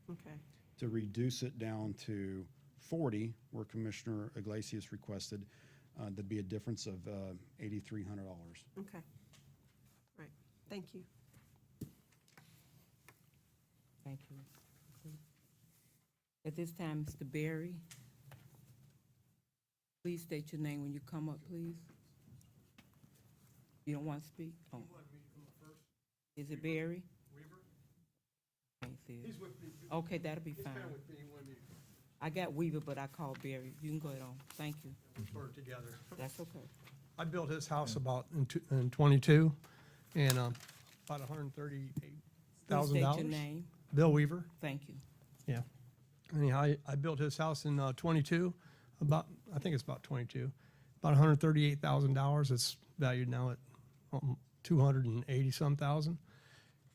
okay. To reduce it down to 40, where Commissioner Iglesias requested, there'd be a difference of $8,300. Okay. Right. Thank you. Thank you. At this time, Mr. Berry, please state your name when you come up, please. You don't want to speak? Oh. Is it Berry? Weaver. Can't see it. He's with me. Okay, that'll be fine. I got Weaver, but I called Berry. You can go ahead on. Thank you. We're together. That's okay. I built his house about in 22, and about $138,000. Please state your name. Bill Weaver. Thank you. Yeah. Anyhow, I built his house in 22, I think it's about 22, about $138,000. It's valued now at 280-some thousand.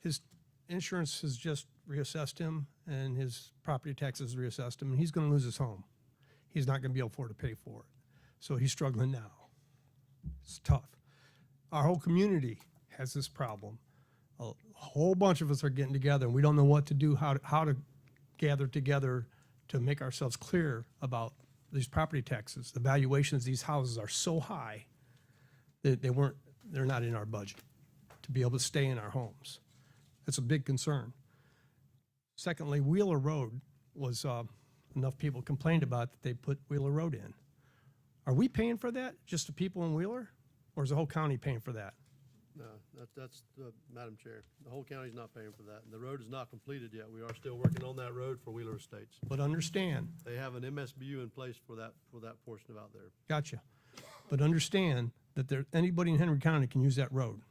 His insurance has just reassessed him, and his property taxes reassessed him, and he's going to lose his home. He's not going to be able to pay for it. So he's struggling now. It's tough. Our whole community has this problem. A whole bunch of us are getting together, and we don't know what to do, how to gather together to make ourselves clear about these property taxes. The valuations of these houses are so high that they're not in our budget to be able to stay in our homes. That's a big concern. Secondly, Wheeler Road was, enough people complained about that they put Wheeler Road in. Are we paying for that, just the people in Wheeler? Or is the whole county paying for that? No, that's Madam Chair. The whole county's not paying for that. And the road is not completed yet. We are still working on that road for Wheeler Estates. But understand, They have an MSBU in place for that portion of out there. gotcha. But understand that anybody in Henry County can use that road.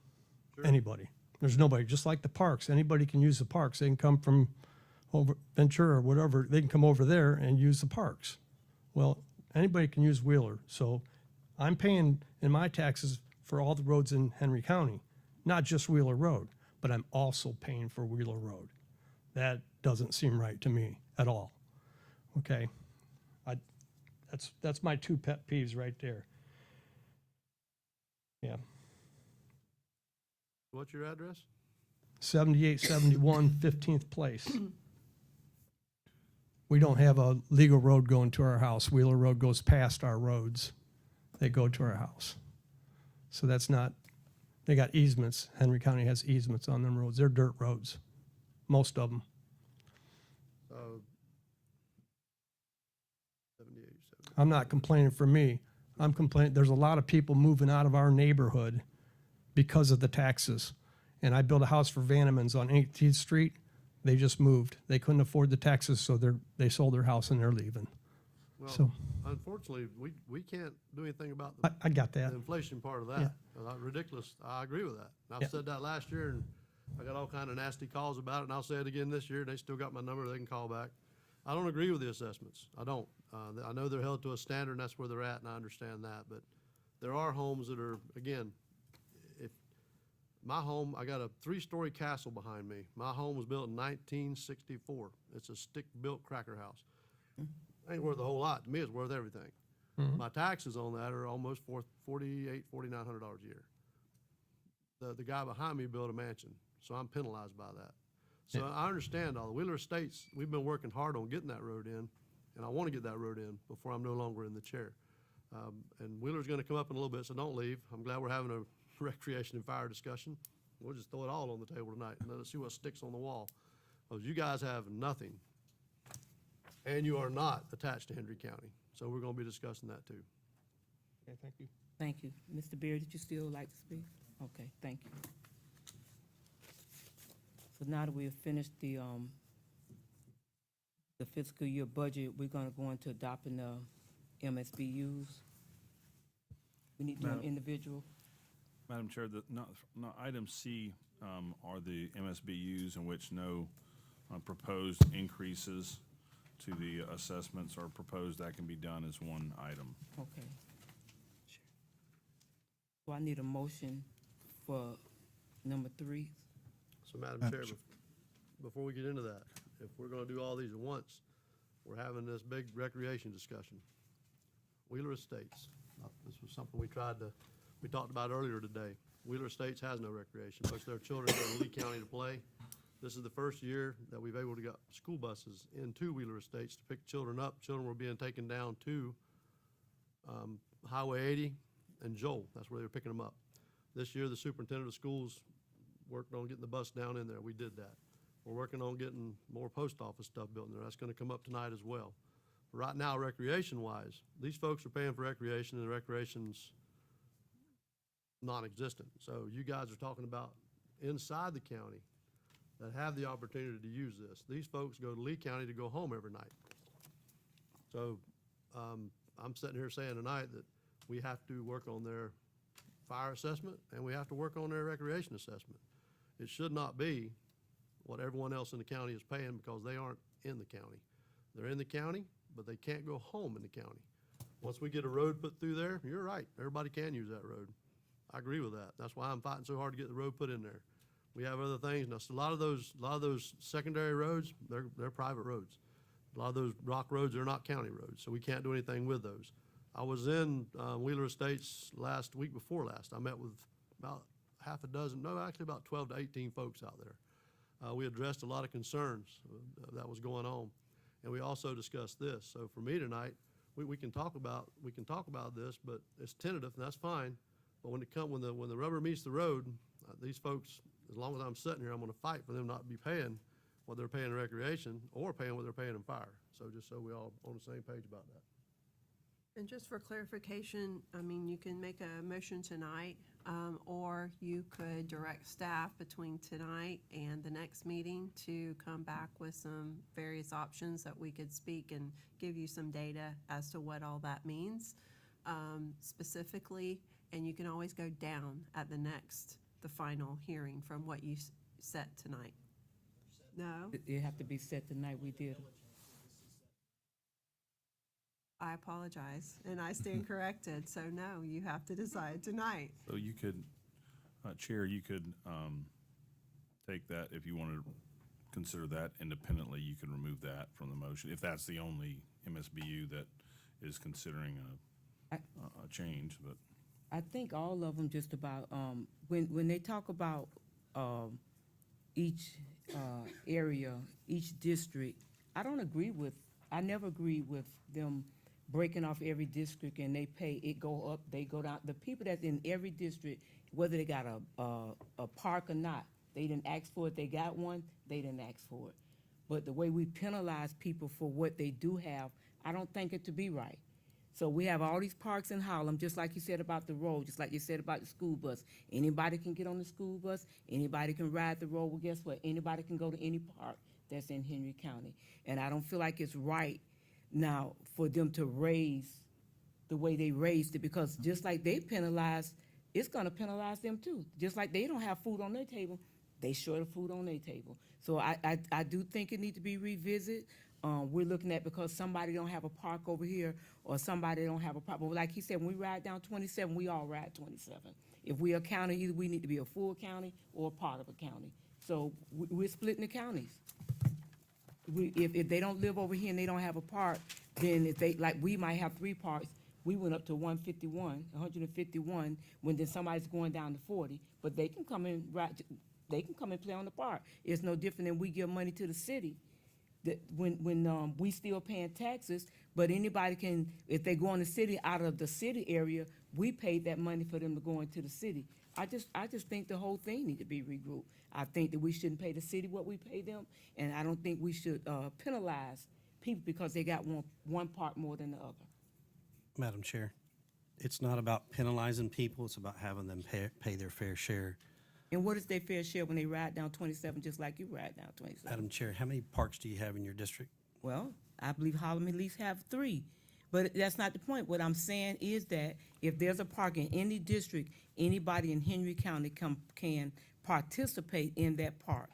Sure. Anybody. There's nobody, just like the parks. Anybody can use the parks. They can come from over Ventura or whatever. They can come over there and use the parks. Well, anybody can use Wheeler. So I'm paying in my taxes for all the roads in Henry County, not just Wheeler Road, but I'm also paying for Wheeler Road. That doesn't seem right to me at all. Okay? That's my 2 pet peeves right there. Yeah. What's your address? 7871 15th Place. We don't have a legal road going to our house. Wheeler Road goes past our roads. They go to our house. So that's not, they got easements. Henry County has easements on them roads. They're dirt roads, most of them. 78. I'm not complaining for me. I'm complaining, there's a lot of people moving out of our neighborhood because of the taxes. And I built a house for Vannemans on 18th Street. They just moved. They couldn't afford the taxes, so they sold their house and they're leaving. Well, So- unfortunately, we can't do anything about I got that. the inflation part of that. Yeah. Ridiculous. I agree with that. And I've Yeah. said that last year, and I got all kind of nasty calls about it, and I'll say it again this year. They still got my number. They can call back. I don't agree with the assessments. I don't. I know they're held to a standard, and that's where they're at, and I understand that. But there are homes that are, again, if my home, I got a 3-story castle behind me. My home was built in 1964. It's a stick-built cracker house. Ain't worth a whole lot. To me, it's worth everything. My taxes on that are almost $4,900 a year. The guy behind me built a mansion, so I'm penalized by that. So I understand all the Wheeler Estates. We've been working hard on getting that road in, and I want to get that road in before I'm no longer in the chair. And Wheeler's gonna come up in a little bit, so don't leave. I'm glad we're having a recreation and fire discussion. We'll just throw it all on the table tonight, and let's see what sticks on the wall. Because you guys have nothing, and you are not attached to Hendry County, so we're gonna be discussing that too. Okay, thank you. Thank you. Mr. Beard, did you still like to speak? Okay, thank you. So now that we have finished the fiscal year budget, we're gonna go into adopting the MSBU's. We need to do them Madam- individual. Madam Chair, item C are the MSBU's in which no proposed increases to the assessments are proposed. That can be done as one item. Okay. So I need a motion for number 3. So, Madam Madam Chair, before we get into that, if we're gonna do all these at once, we're having this big recreation discussion. Wheeler Estates, this was something we talked about earlier today. Wheeler Estates has no recreation, because their children go to Lee County to play. This is the first year that we've able to get school buses into Wheeler Estates to pick children up. Children were being taken down to Highway 80 and Joel. That's where they were picking them up. This year, the superintendent of schools worked on getting the bus down in there. We did that. We're working on getting more post office stuff built in there. That's gonna come up tonight as well. But right now, recreation-wise, these folks are paying for recreation, and the recreation's non-existent. So you guys are talking about inside the county that have the opportunity to use this. These folks go to Lee County to go home every night. So, I'm sitting here saying tonight that we have to work on their fire assessment, and we have to work on their recreation assessment. It should not be what everyone else in the county is paying, because they aren't in the county. They're in the county, but they can't go home in the county. Once we get a road put through there, you're right, everybody can use that road. I agree with that. That's why I'm fighting so hard to get the road put in there. We have other things. Now, so a lot of those secondary roads, they're private roads. A lot of those rock roads, they're not county roads, so we can't do anything with those. I was in Wheeler Estates week before last. I met with about about 12 to 18 folks out there. We addressed a lot of concerns that was going on, and we also discussed this. So for me tonight, we can talk about this, but it's tentative, and that's fine. But when the rubber meets the road, these folks, as long as I'm sitting here, I'm going to fight for them not to be paying what they're paying in recreation or paying what they're paying in fire. So just so we all on the same page about that. And just for clarification, I mean, you can make a motion tonight, or you could direct staff between tonight and the next meeting to come back with some various options that we could speak and give you some data as to what all that means specifically. And you can always go down at the final hearing from what you set tonight. No? It have to be set tonight. We did. I apologize, and I stand corrected. So no, you have to decide tonight. So you could, Chair, you could take that, if you wanted to consider that independently, you could remove that from the motion, if that's the only MSBU that is considering a change, but. I think all of them just about, when they talk about each area, each district, I never agree with them breaking off every district and they pay, it go up, they go down. The people that's in every district, whether they got a park or not, they didn't ask for it, they got one, they didn't ask for it. But the way we penalize people for what they do have, I don't think it to be right. So we have all these parks in Harlem, just like you said about the road, just like you said about the school bus. Anybody can get on the school bus, anybody can ride the road. Well, guess what? Anybody can go to any park that's in Hendry County. And I don't feel like it's right now for them to raise the way they raised it, because just like they penalize, it's gonna penalize them too. Just like they don't have food on their table, they short of food on their table. So I do think it needs to be revisited. We're looking at, because somebody don't have a park over here, or somebody don't have a park. But like he said, when we ride down 27, we all ride 27. If we are county, either we need to be a full county or a part of a county. So we're splitting the counties. If they don't live over here and they don't have a park, then if they, like we might have 3 parks, we went up to 151, when then somebody's going down to 40, but they can come and ride, they can come and play on the park. It's no different than we give money to the city. That when we still paying taxes, But anybody can, if they go in the city, out of the city area, we paid that money for them to go into the city. I just think the whole thing need to be regrouped. I think that we shouldn't pay the city what we pay them, and I don't think we should penalize people because they got one part more than the other. Madam Chair, it's not about penalizing people, it's about having them pay their fair share. And what is their fair share when they ride down 27, just like you ride down 27? Madam Chair, how many parks do you have in your district? Well, I believe Harlem at least have 3, but that's not the point. What I'm saying is that if there's a park in any district, anybody in Henry County can participate in that park.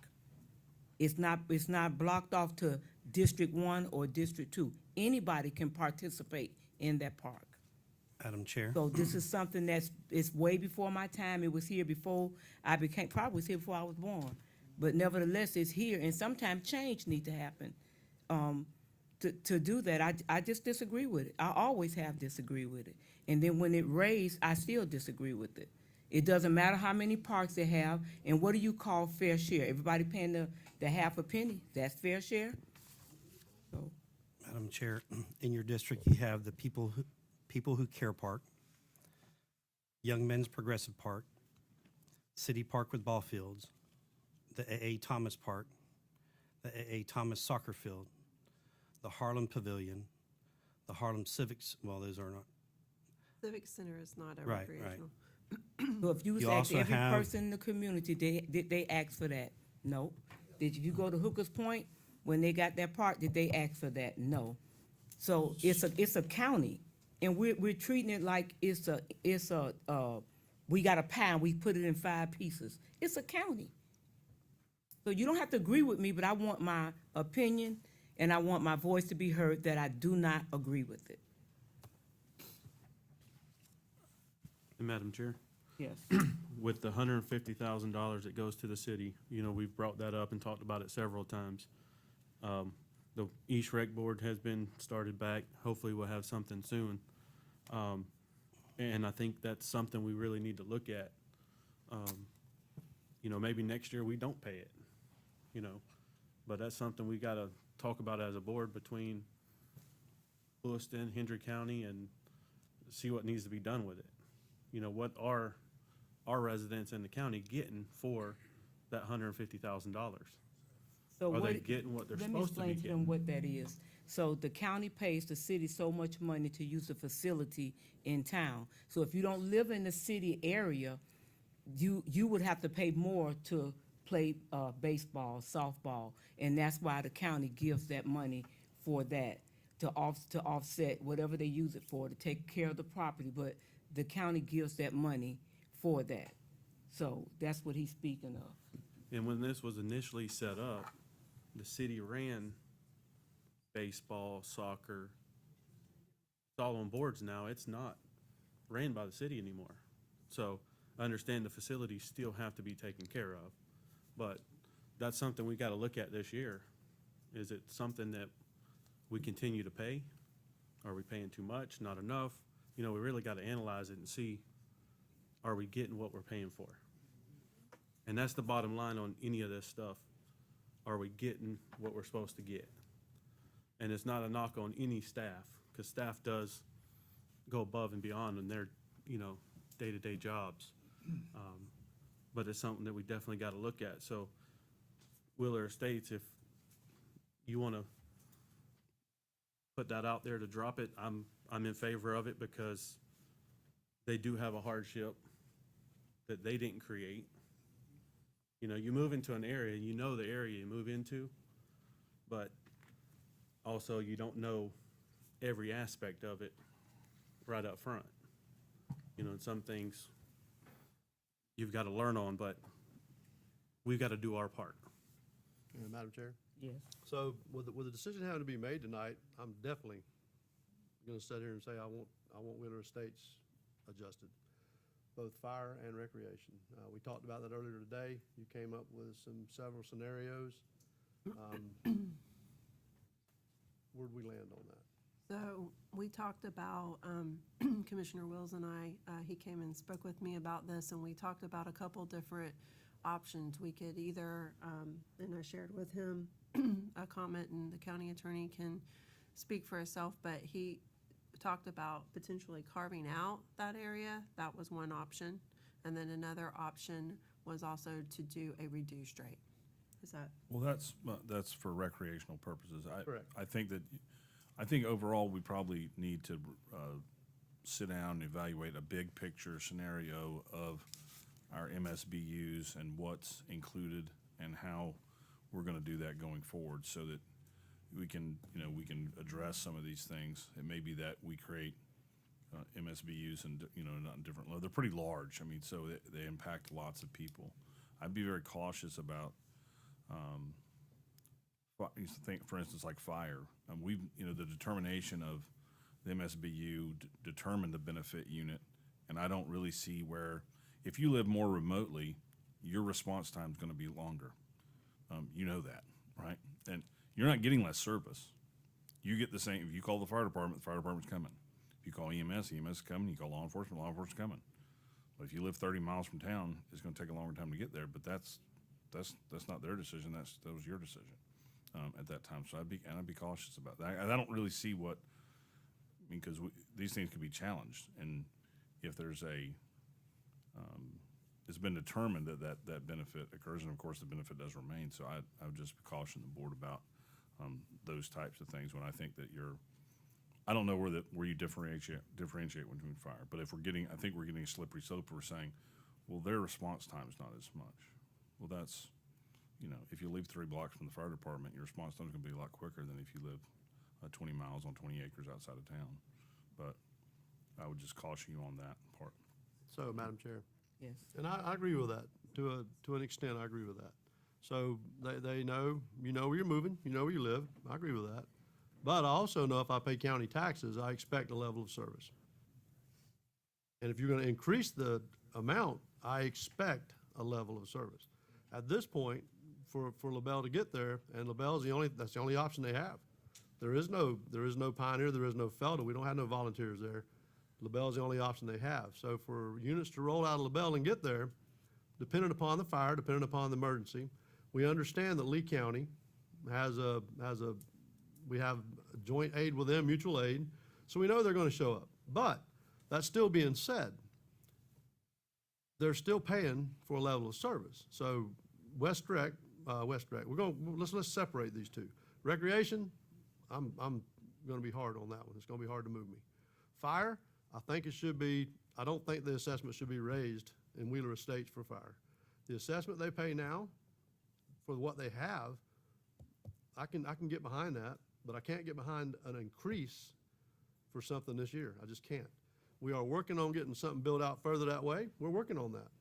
It's not blocked off to District 1 or District 2. Anybody can participate in that park. Madam Chair? So this is something it's way before my time. It was here before I became, probably was here before I was born. But nevertheless, it's here, and sometimes change need to happen. To do that, I just disagree with it. I always have disagreed with it. And then when it raised, I still disagree with it. It doesn't matter how many parks they have, and what do you call fair share? Everybody paying the half a penny, that's fair share? So, Madam Chair, in your district, you have the People Who Care Park, Young Men's Progressive Park, City Park with ball fields, the A.A. Thomas Park, the A.A. Thomas Soccer Field, the Harlem Pavilion, the Harlem Civics, well, those are not. Civic Center is not a Right, recreational. so if you was You ask also every have- person in the community, did they ask for that? No. Did you go to Hooker's Point when they got that park? Did they ask for that? No. So it's a county, and we're treating it like it's a we got a pie and we put it in 5 pieces. It's a county. So you don't have to agree with me, but I want my opinion and I want my voice to be heard that I do not agree with it. And Madam Chair, Yes. with the $150,000 that goes to the city, we've brought that up and talked about it several times. The East Rec Board has been started back. Hopefully we'll have something soon. And I think that's something we really need to look at. Maybe next year we don't pay it, but that's something we gotta talk about as a board between Lewiston, Hendry County, and see what needs to be done with it. What are our residents in the county getting for that $150,000? So Are they what- getting what they're Let me supposed to be explain to them getting? what that is. So the county pays the city so much money to use a facility in town. So if you don't live in the city area, you would have to pay more to play baseball, softball, and that's why the county gives that money for that, to offset whatever they use it for, to take care of the property, but the county gives that money for that. So that's what he's speaking of. And when this was initially set up, the city ran baseball, soccer. It's all on boards now. It's not ran by the city anymore. So I understand the facilities still have to be taken care of, but that's something we gotta look at this year. Is it something that we continue to pay? Are we paying too much, not enough? We really gotta analyze it and see, are we getting what we're paying for? And that's the bottom line on any of this stuff. Are we getting what we're supposed to get? And it's not a knock on any staff, because staff does go above and beyond in their, day-to-day jobs. But it's something that we definitely got to look at. So Wheeler Estates, if you want to put that out there to drop it, I'm in favor of it, because they do have a hardship that they didn't create. You move into an area, the area you move into, but also you don't know every aspect of it right up front. And some things you've got to learn on, but we've got to do our part. Madam Chair? Yes. So with the decision having to be made tonight, I'm definitely gonna sit here and say I want Wheeler Estates adjusted, both fire and recreation. We talked about that earlier today. You came up with several scenarios. Where'd we land on that? So we talked about, Commissioner Wills and I, he came and spoke with me about this, and we talked about a couple different options. We could either, and I shared with him a comment, and the county attorney can speak for itself, but he talked about potentially carving out that area. That was one option. And then another option was also to do a reduced rate. Is that? Well, that's for recreational purposes. Correct. I think overall, we probably need to sit down and evaluate a big picture scenario of our MSBU's and what's included and how we're gonna do that going forward, so that we can address some of these things. It may be that we create MSBU's and, not in different, they're pretty large, I mean, so they impact lots of people. I'd be very cautious about, think, for instance, like fire. The determination of the MSBU determined the benefit unit, and I don't really see where, if you live more remotely, your response time is gonna be longer. You know that, right? And you're not getting less service. You get the same, if you call the fire department's coming. If you call EMS is coming. You call law enforcement's coming. But if you live 30 miles from town, it's gonna take a longer time to get there, but that's not their decision, that was your decision, at that time. So I'd be cautious about that. I don't really see because these things could be challenged, and if there's it's been determined that benefit occurs, and of course the benefit does remain, so I would just caution the board about those types of things when I think that I don't know where you differentiate between fire, but I think we're getting a slippery slope. We're saying, well, their response time is not as much. Well, that's, if you leave 3 blocks from the fire department, your response time is gonna be a lot quicker than if you live 20 miles on 20 acres outside of town. But I would just caution you on that part. So, Madam Chair, Yes. and I agree with that, to an extent, I agree with that. So they know, where you're moving, where you live, I agree with that. But I also know if I pay county taxes, I expect a level of service. And if you're gonna increase the amount, I expect a level of service. At this point, for LaBelle to get there, and LaBelle's that's the only option they have. There is no Pioneer, there is no Felda, we don't have no volunteers there. LaBelle's the only option they have. So for units to roll out of LaBelle and get there, dependent upon the fire, dependent upon the emergency, we understand that Lee County we have a joint aid with them, mutual aid, so we know they're gonna show up. But, that still being said, they're still paying for a level of service. So West Direct, let's separate these two. Recreation, I'm gonna be hard on that one. It's gonna be hard to move me. Fire, I don't think the assessment should be raised in Wheeler Estates for fire. The assessment they pay now for what they have, I can get behind that, but I can't get behind an increase for something this year. I just can't. We are working on getting something built out further that way. We're working on that.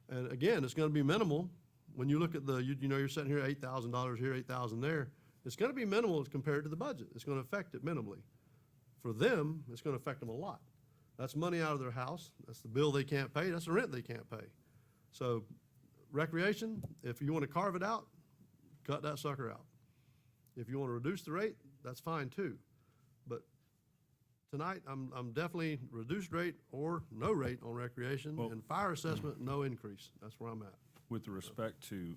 And again, it's gonna be minimal. When you look at you're sitting here, $8,000 here, $8,000 there. It's gonna be minimal as compared to the budget. It's gonna affect it minimally. For them, it's gonna affect them a lot. That's money out of their house. That's the bill they can't pay. That's the rent they can't pay. So recreation, if you wanna carve it out, cut that sucker out. If you wanna reduce the rate, that's fine too. But tonight, I'm definitely reduced rate or no rate on recreation, and fire assessment, no increase. That's where I'm at. With respect to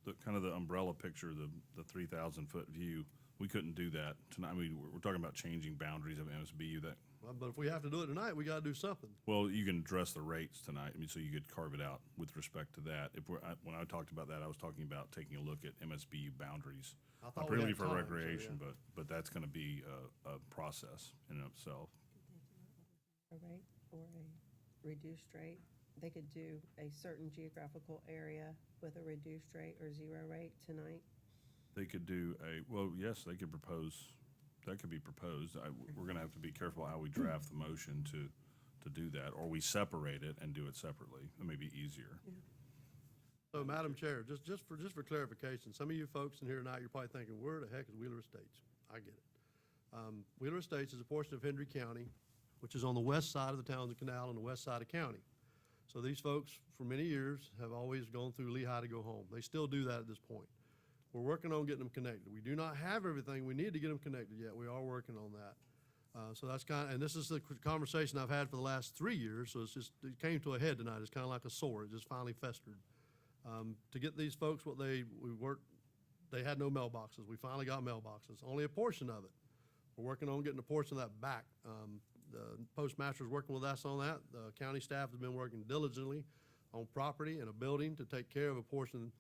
the umbrella picture, the 3,000-foot view, we couldn't do that tonight. I mean, we're talking about changing boundaries of MSBU. But if we have to do it tonight, we gotta do something. Well, you can address the rates tonight. I mean, so you could carve it out with respect to that. When I talked about that, I was talking about taking a look at MSBU boundaries. I thought we Primarily had for time, so, recreation, yeah. but that's gonna be a process in and of itself. A rate or a reduced rate? They could do a certain geographical area with a reduced rate or zero rate tonight? They could do yes, they could propose, that could be proposed. We're gonna have to be careful how we draft the motion to do that, or we separate it and do it separately. It may be easier. Yeah. So, Madam Chair, just for clarification, some of you folks in here tonight, you're probably thinking, where the heck is Wheeler Estates? I get it. Wheeler Estates is a portion of Hendry County, which is on the west side of the Townsend Canal and the west side of county. So these folks, for many years, have always gone through Lehigh to go home. They still do that at this point. We're working on getting them connected. We do not have everything we need to get them connected yet. We are working on that. So that's and this is the conversation I've had for the last 3 years, so it came to a head tonight. It's kind of like a sore. It just finally festered. To get these folks we worked they had no mailboxes. We finally got mailboxes, only a portion of it. We're working on getting a portion of that back. The postmaster's working with us on that. The county staff has been working diligently on property and a building to take care of a portion.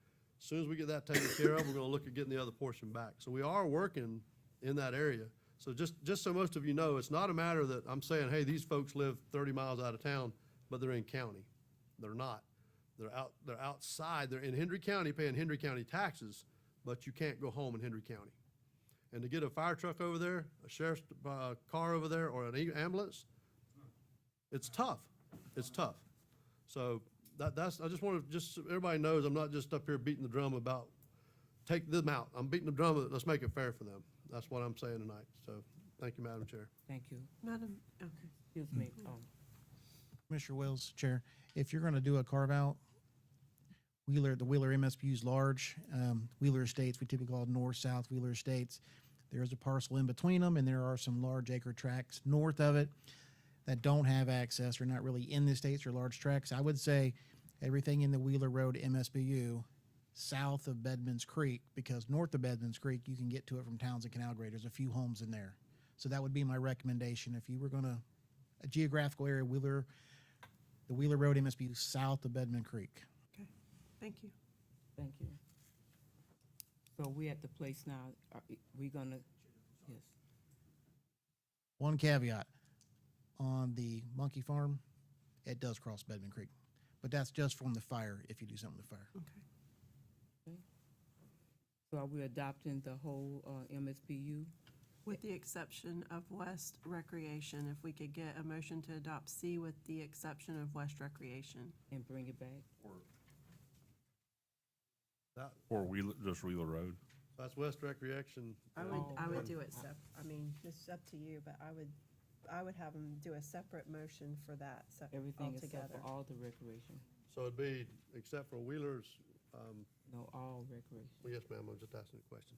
As soon as we get that taken care of, we're gonna look at getting the other portion back. So we are working in that area. So just so most of you know, it's not a matter that I'm saying, hey, these folks live 30 miles out of town, but they're in county. They're not. They're outside. They're in Hendry County paying Hendry County taxes, but you can't go home in Hendry County. And to get a fire truck over there, a sheriff's car over there, or an ambulance, it's tough. It's tough. So that's, I just want to, just so everybody knows, I'm not just up here beating the drum about take them out. I'm beating the drum of, let's make it fair for them. That's what I'm saying tonight. So, thank you, Madam Chair. Thank you. Madam, okay. Excuse me. Commissioner Wills, Chair, if you're going to do a carve-out, the Wheeler MSBU is large. Wheeler Estates, we typically call north, south Wheeler Estates. There is a parcel in between them, and there are some large acre tracts north of it that don't have access or not really in the estates or large tracts. I would say everything in the Wheeler Road MSBU south of Bedman's Creek, because north of Bedman's Creek, you can get to it from Townsend Canal Grade. There's a few homes in there. So that would be my recommendation. If you were going to, a geographical area, the Wheeler Road MSBU south of Bedman Creek. Okay, thank you. Thank you. So we at the place now, are we gonna, yes, One caveat, on the monkey farm, it does cross Bedman Creek, but that's just from the fire, if you do something with the fire. Okay. so are we adopting the whole MSBU? With the exception of West Recreation, if we could get a motion to adopt C with the exception of West Recreation. And bring it back? Or just Wheeler Road. That's West Recreation. I would do it I mean, it's up to you, but I would have them do a separate motion for that Everything except altogether. for all the recreation? So it'd be, except for Wheeler's, No, all recreation. well, yes, ma'am, I'm just asking a question.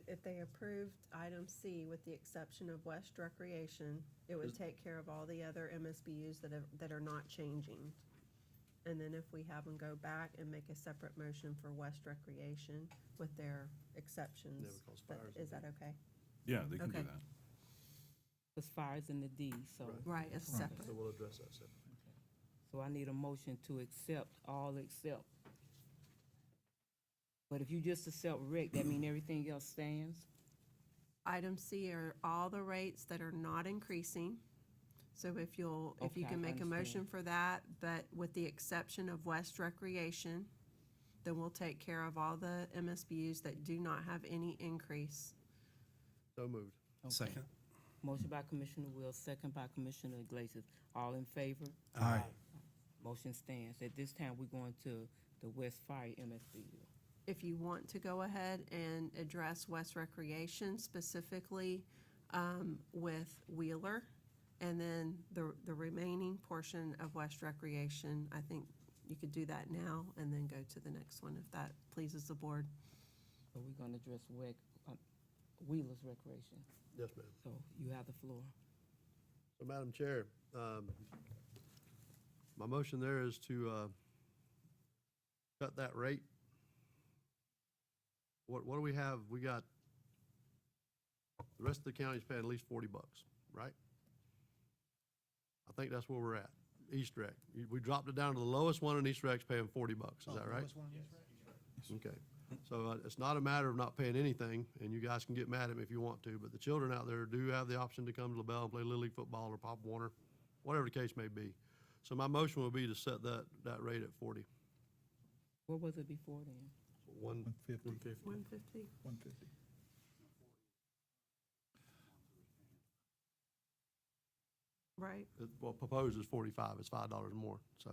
If they approved item C with the exception of West Recreation, it would take care of all the other MSBU's that are not changing. And then if we have them go back and make a separate motion for West Recreation with their exceptions, Yeah, because fires is that okay? Yeah, they can do Okay. that. Because fire's in the D, so. Right, it's separate. So we'll address that separately. So I need a motion to accept, all except. But if you just accept rec, that mean everything else stands? Item C are all the rates that are not increasing. So if you Okay, can I make a motion understand. for that, but with the exception of West Recreation, then we'll take care of all the MSBU's that do not have any increase. So moved. Okay. Second. Motion by Commissioner Wills, second by Commissioner Iglesias. All in favor? Aye. Motion stands. At this time, we're going to the West Fire MSBU. If you want to go ahead and address West Recreation specifically with Wheeler, and then the remaining portion of West Recreation, I think you could do that now and then go to the next one if that pleases the board. So we're going to address Wheeler's Recreation. Yes, ma'am. So you have the floor. So, Madam Chair, my motion there is to cut that rate. What do we have? We got, the rest of the county's paying at least $40, right? I think that's where we're at. East Rec. We dropped it down to the lowest one, and East Rec's paying $40. Is that right? Okay. So it's not a matter of not paying anything, and you guys can get mad at me if you want to, but the children out there do have the option to come to LaBelle and play Little League football or Pop Warner, whatever the case may be. So my motion would be to set that rate at 40. What was it before then? 150. 150? 150. Right. Well, proposed is 45. It's $5 more. So,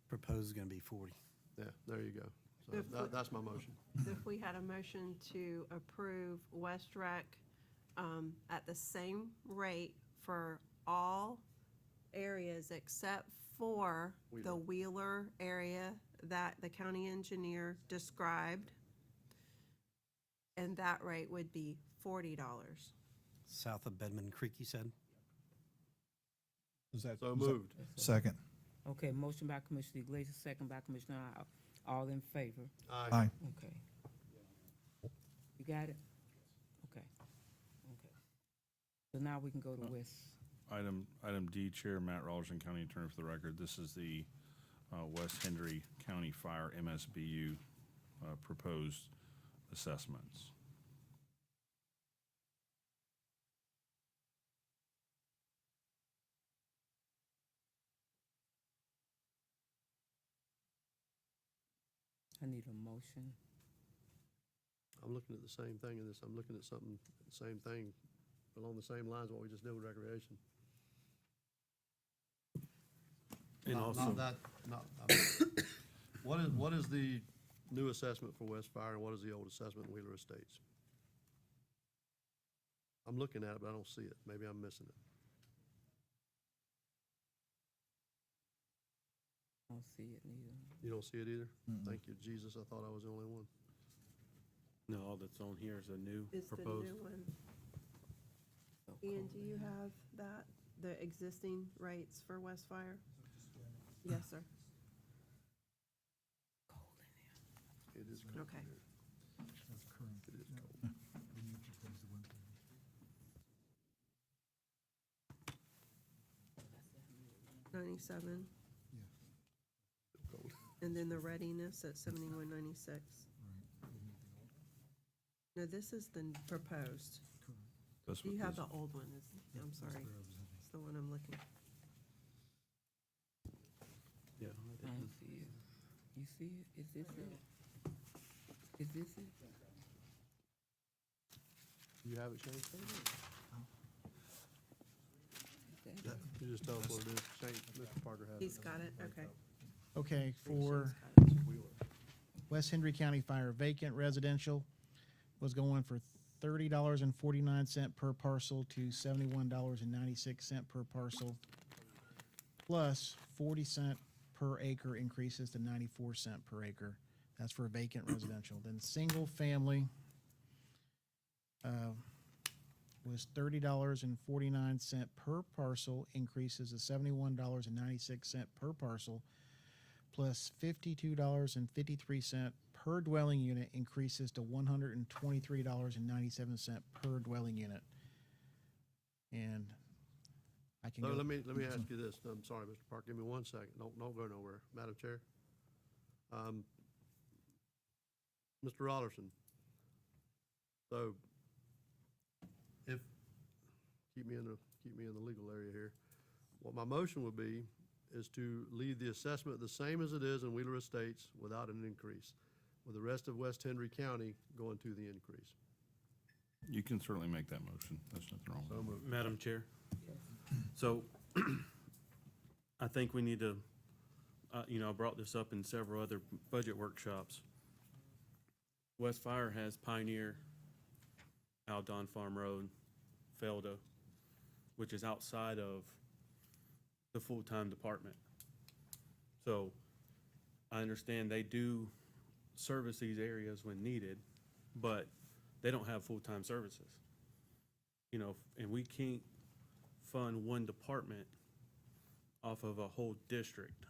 Proposed is going to be 40. yeah, there you go. So If we- that's my motion. If we had a motion to approve West Rec at the same rate for all areas except for the Wheeler area that the county engineer described, and that rate would be $40. South of Bedman Creek, you said? Is that So moved. Second. Okay, motion by Commissioner Iglesias, second by Commissioner Arnold. All in favor? Aye. Okay. got it? Okay, okay. So now we can go to West. Item D, Chair Matt Rollerson, County Attorney for the record. This is the West Hendry County Fire MSBU proposed assessments. I need a motion. I'm looking at the same thing in this. I'm looking at something, the same thing, along the same lines of what we just did with recreation. And Not- also- not that- not- what is the new assessment for West Fire and what is the old assessment in Wheeler Estates? I'm looking at it, but I don't see it. Maybe I'm missing it. I don't see it neither. You don't see it either? Thank you, Jesus. I thought I was the only one. No, all that's on here is a new Is the proposed. new one. So Ian, do you have that, the existing rates for West Fire? Yes, sir. cold in there. It is cold Okay. here. That's current. It is Yeah. cold. We need to propose the 130. $97, Yeah, Still cold. and then the readiness at $71.96. right. We need the old. No, this is the proposed. Current. That's Do you what have this- the old one? I'm That's sorry. where I was heading. It's the one I'm looking. Yeah. I don't see it. You see it? Is this it? Is this it? You have it, Shane? Is that it? You just tell us what it is. Shane, Mr. Parker has it. He's got it, okay. Okay, I think for Shane's got it. West Hendry County Fire, vacant residential was going for $30.49 per parcel to $71.96 per parcel, plus 40 cents per acre increases to 94 cents per acre. That's for vacant residential. Then single family was $30.49 per parcel, increases to $71.96 per parcel, plus $52.53 per dwelling unit, increases to $123.97 per dwelling unit. And I can So go. let me ask you this. I'm sorry, Mr. Parker, give me 1 second. Don't go nowhere. Madam Chair. Mr. Rollerson. So if, keep me in the legal area here. What my motion would be is to leave the assessment the same as it is in Wheeler Estates without an increase, with the rest of West Hendry County going to the increase. You can certainly make that motion. There's nothing wrong with So it. moved. Madam Chair, so I think we need to, I brought this up in several other budget workshops. West Fire has Pioneer, Aldon Farm Road, Felda, which is outside of the full-time department. So I understand they do service these areas when needed, but they don't have full-time services. And we can't fund one department off of a whole district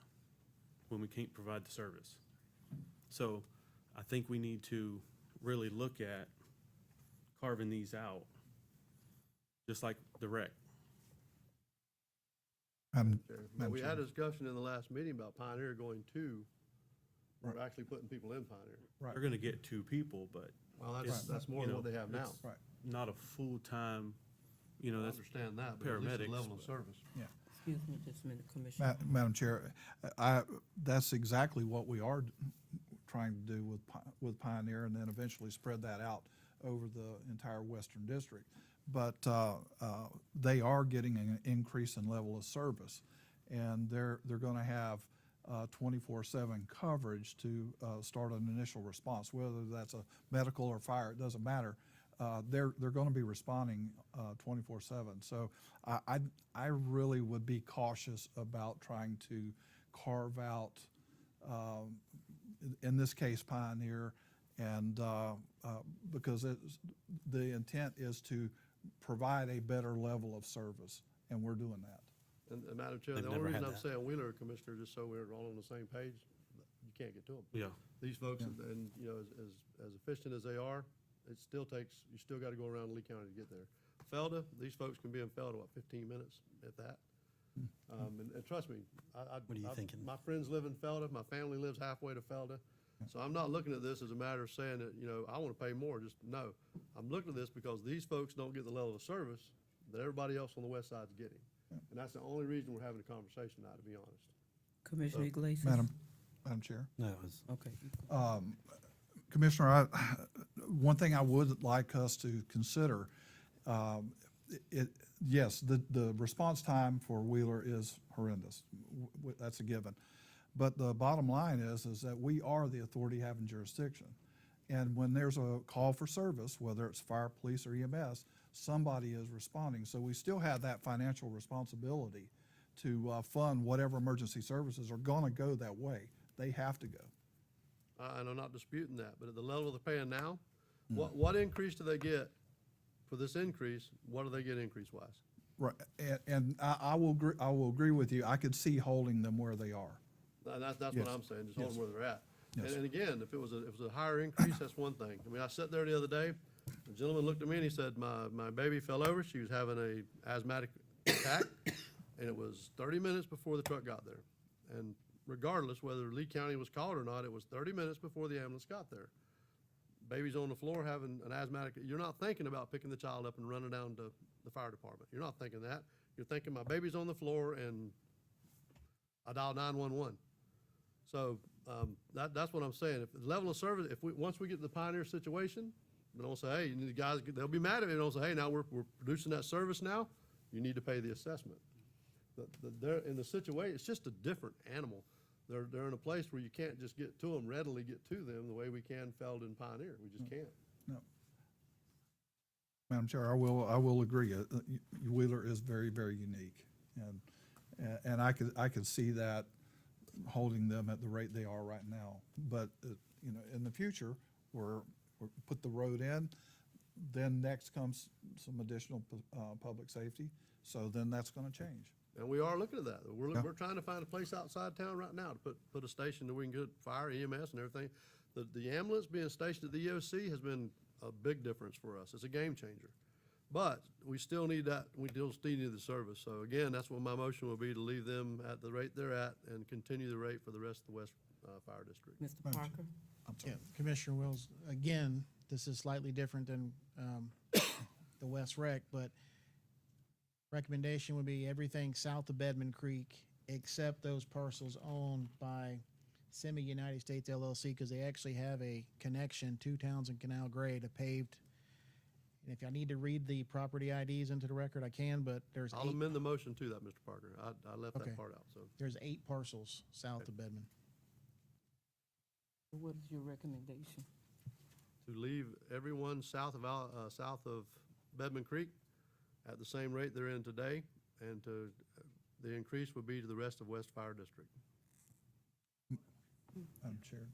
when we can't provide the service. So I think we need to really look at carving these out, just like the rec. Madam But we had Chair. a discussion in the last meeting about Pioneer going to, we're Right. actually putting people in Pioneer. Right. They're gonna get 2 people, but Well, It's- that's more than what they have now. it's Right. not a full-time, I that's understand that, but at least the paramedics, level of but- service. Excuse me just a minute, Commissioner. Madam Chair, that's exactly what we are trying to do with Pioneer, and then eventually spread that out over the entire Western District. But they are getting an increase in level of service, and they're going to have 24/7 coverage to start an initial response, whether that's a medical or fire, it doesn't matter. They're going to be responding 24/7. So I really would be cautious about trying to carve out, in this case, Pioneer, and because the intent is to provide a better level of service, and we're doing that. And Madam Chair, They've the only never had reason I'm that. saying Wheeler, Commissioner, just so we're all on the same page, you can't get to them. Yeah. These folks, and as efficient as they are, it still takes, you still gotta go around Lee County to get there. Felda, these folks can be in Felda, what, 15 minutes at that? And trust me, What are you thinking? My friends live in Felda, my family lives halfway to Felda. So I'm not looking at this as a matter of saying that, I want to pay more, just no. I'm looking at this because these folks don't get the level of service that everybody else on the west side's getting. And that's the only reason we're having a conversation now, to be honest. Commissioner Iglesias? Madam Chair. No, it was. Okay. Commissioner, one thing I would like us to consider, yes, the response time for Wheeler is horrendous. That's a given. But the bottom line is that we are the authority having jurisdiction. And when there's a call for service, whether it's fire, police, or EMS, somebody is responding. So we still have that financial responsibility to fund whatever emergency services are gonna go that way. They have to go. And I'm not disputing that, but at the level they're paying now, what increase do they get for this increase? What do they get increase-wise? Right, and I will agree with you. I could see holding them where they are. And that's Yes. what I'm saying, just hold them where they're at. Yes. And again, if it was a higher increase, that's one thing. I mean, I sat there the other day, the gentleman looked at me and he said, my baby fell over, she was having a asthmatic attack, and it was 30 minutes before the truck got there. And regardless whether Lee County was called or not, it was 30 minutes before the ambulance got there. Baby's on the floor having an asthmatic, you're not thinking about picking the child up and running down to the fire department. You're not thinking that. You're thinking, my baby's on the floor and I dial 911. So that's what I'm saying. If the level of service, once we get to the Pioneer situation, they don't say, hey, you need guys, they'll be mad at me. They don't say, hey, now we're producing that service now. You need to pay the assessment. They're in the situation, it's just a different animal. They're in a place where you can't just get to them, readily get to them the way we can Feld and Pioneer. We just can't. No. Madam Chair, I will agree. Wheeler is very, very unique. And I could see that holding them at the rate they are right now. But, in the future, we're put the road in, then next comes some additional public safety. So then that's going to change. And we are looking at that. We're trying to find a place outside town right now to put a station that we can get fire, EMS, and everything. The ambulance being stationed at the EOC has been a big difference for us. It's a game changer. But we still need that. We still need the service. So again, that's what my motion will be, to leave them at the rate they're at and continue the rate for the rest of the West Fire District. Mr. Parker? Yeah, Commissioner Wills, again, this is slightly different than the West Rec, but recommendation would be everything south of Bedman Creek except those parcels owned by Semi-United States LLC, because they actually have a connection to Townsend Canal Grade, a paved. And if I need to read the property IDs into the record, I can, but there's I'll amend the motion to that, Mr. Parker. I left Okay. that part out, so. there's 8 parcels south of Bedman. What is your recommendation? To leave everyone south of Bedman Creek at the same rate they're in today, and the increase would be to the rest of West Fire District. Madam Chair.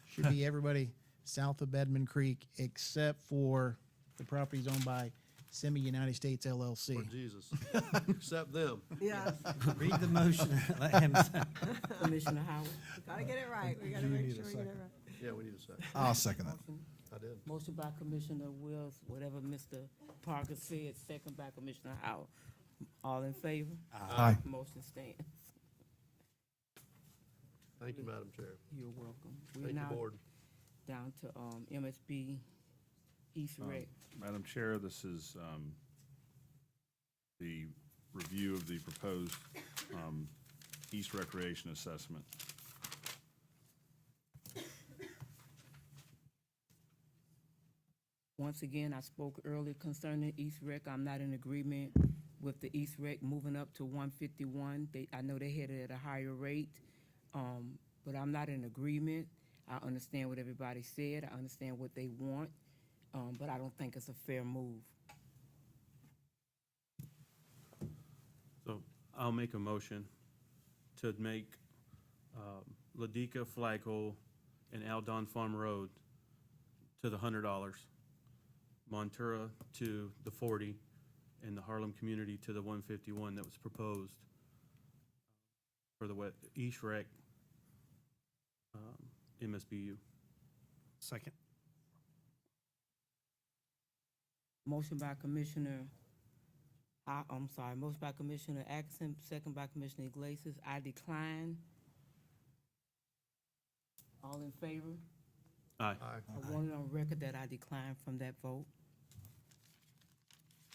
Should be everybody south of Bedman Creek except for the properties owned by Semi-United States LLC. For Jesus, except them. Yeah, Read the motion. Let him say. Commissioner Howard? gotta get it right. We gotta Do you make need sure a we get it second? right. Yeah, we need a second. I'll second that. I did. Motion by Commissioner Wills, whatever Mr. Parker said, second by Commissioner Howard. All in favor? Aye. Motion stands. Thank you, Madam Chair. You're welcome. We're Thank you, now Board. down to MSB East Rec. Madam Chair, this is the review of the proposed East Recreation Assessment. Once again, I spoke earlier concerning East Rec. I'm not in agreement with the East Rec moving up to 151. I know they headed at a higher rate, but I'm not in agreement. I understand what everybody said. I understand what they want, but I don't think it's a fair move. So I'll make a motion to make Ladika Flagpole and Aldon Farm Road to the $100, Montura to the 40, and the Harlem Community to the 151 that was proposed for the East Rec MSBU. Second. Motion by Commissioner, motion by Commissioner Atkinson, second by Commissioner Iglesias. I decline. All in favor? Aye. I want it on record that I decline from that vote.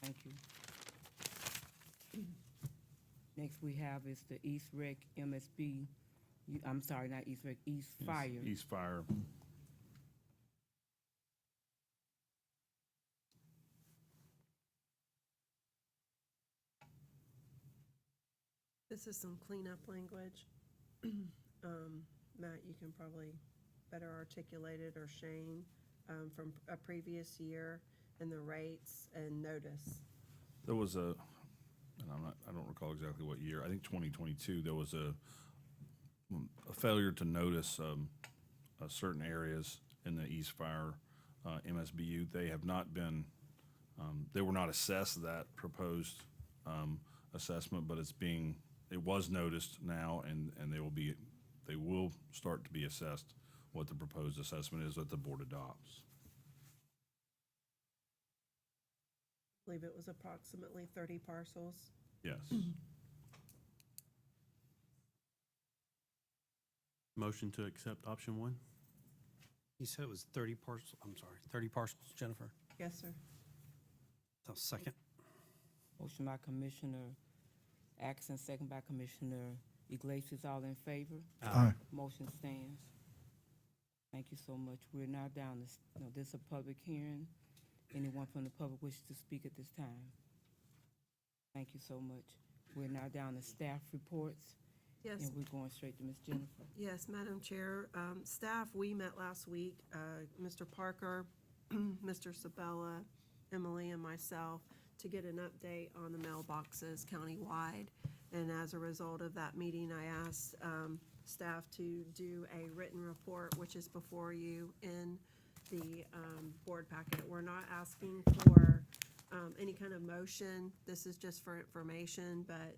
Thank you. Next we have is the East Rec MSB, I'm sorry, not East Rec, East Fire. East Fire. This is some cleanup language. Matt, you can probably better articulate it, or Shane, from a previous year, and the rates and notice. There was and I don't recall exactly what year, I think 2022, there was a failure to notice certain areas in the East Fire MSBU. They have not been, they were not assessed that proposed assessment, but it was noticed now, and they will start to be assessed what the proposed assessment is that the board adopts. I believe it was approximately 30 parcels. Yes. Motion to accept option 1? You said it was 30 parcels, 30 parcels, Jennifer? Yes, sir. So second. Motion by Commissioner Atkinson, second by Commissioner Iglesias. All in favor? Aye. Motion stands. Thank you so much. We're now down to, this is a public hearing. Anyone from the public wishes to speak at this time? Thank you so much. We're now down to staff reports. Yes. And we're going straight to Ms. Jennifer. Yes, Madam Chair. Staff, we met last week, Mr. Parker, Mr. Sabella, Emily, and myself, to get an update on the mailboxes countywide. And as a result of that meeting, I asked staff to do a written report, which is before you in the board packet. We're not asking for any kind of motion. This is just for information, but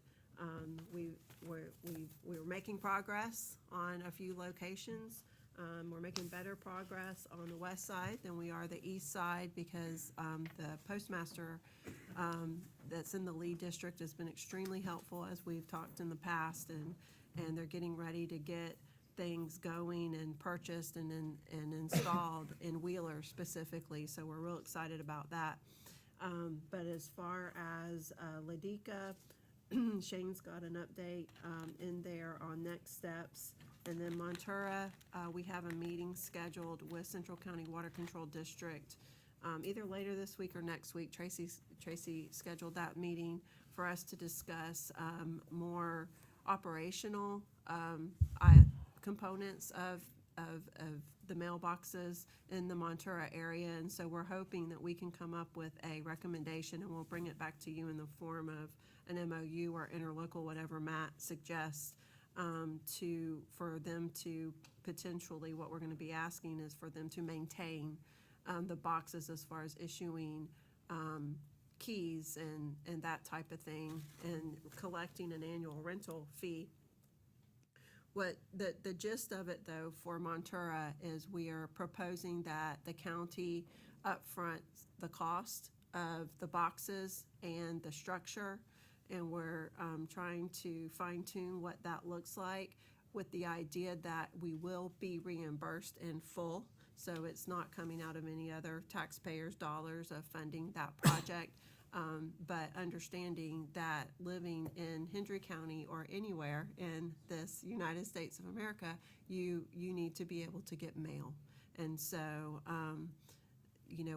we're making progress on a few locations. We're making better progress on the west side than we are the east side, because the postmaster that's in the lead district has been extremely helpful, as we've talked in the past, and they're getting ready to get things going and purchased and installed in Wheeler specifically. So we're real excited about that. But as far as Ladika, Shane's got an update in there on next steps. And then Montura, we have a meeting scheduled with Central County Water Control District either later this week or next week. Tracy scheduled that meeting for us to discuss more operational components of the mailboxes in the Montura area. And so we're hoping that we can come up with a recommendation, and we'll bring it back to you in the form of an MOU or interlocal, whatever Matt suggests, for them to potentially, what we're going to be asking is for them to maintain the boxes as far as issuing keys and that type of thing, and collecting an annual rental fee. What the gist of it, though, for Montura is we are proposing that the county upfront the cost of the boxes and the structure, and we're trying to fine-tune what that looks like, with the idea that we will be reimbursed in full. So it's not coming out of any other taxpayers' dollars of funding that project. But understanding that living in Hendry County or anywhere in this United States of America, you need to be able to get mail. And so,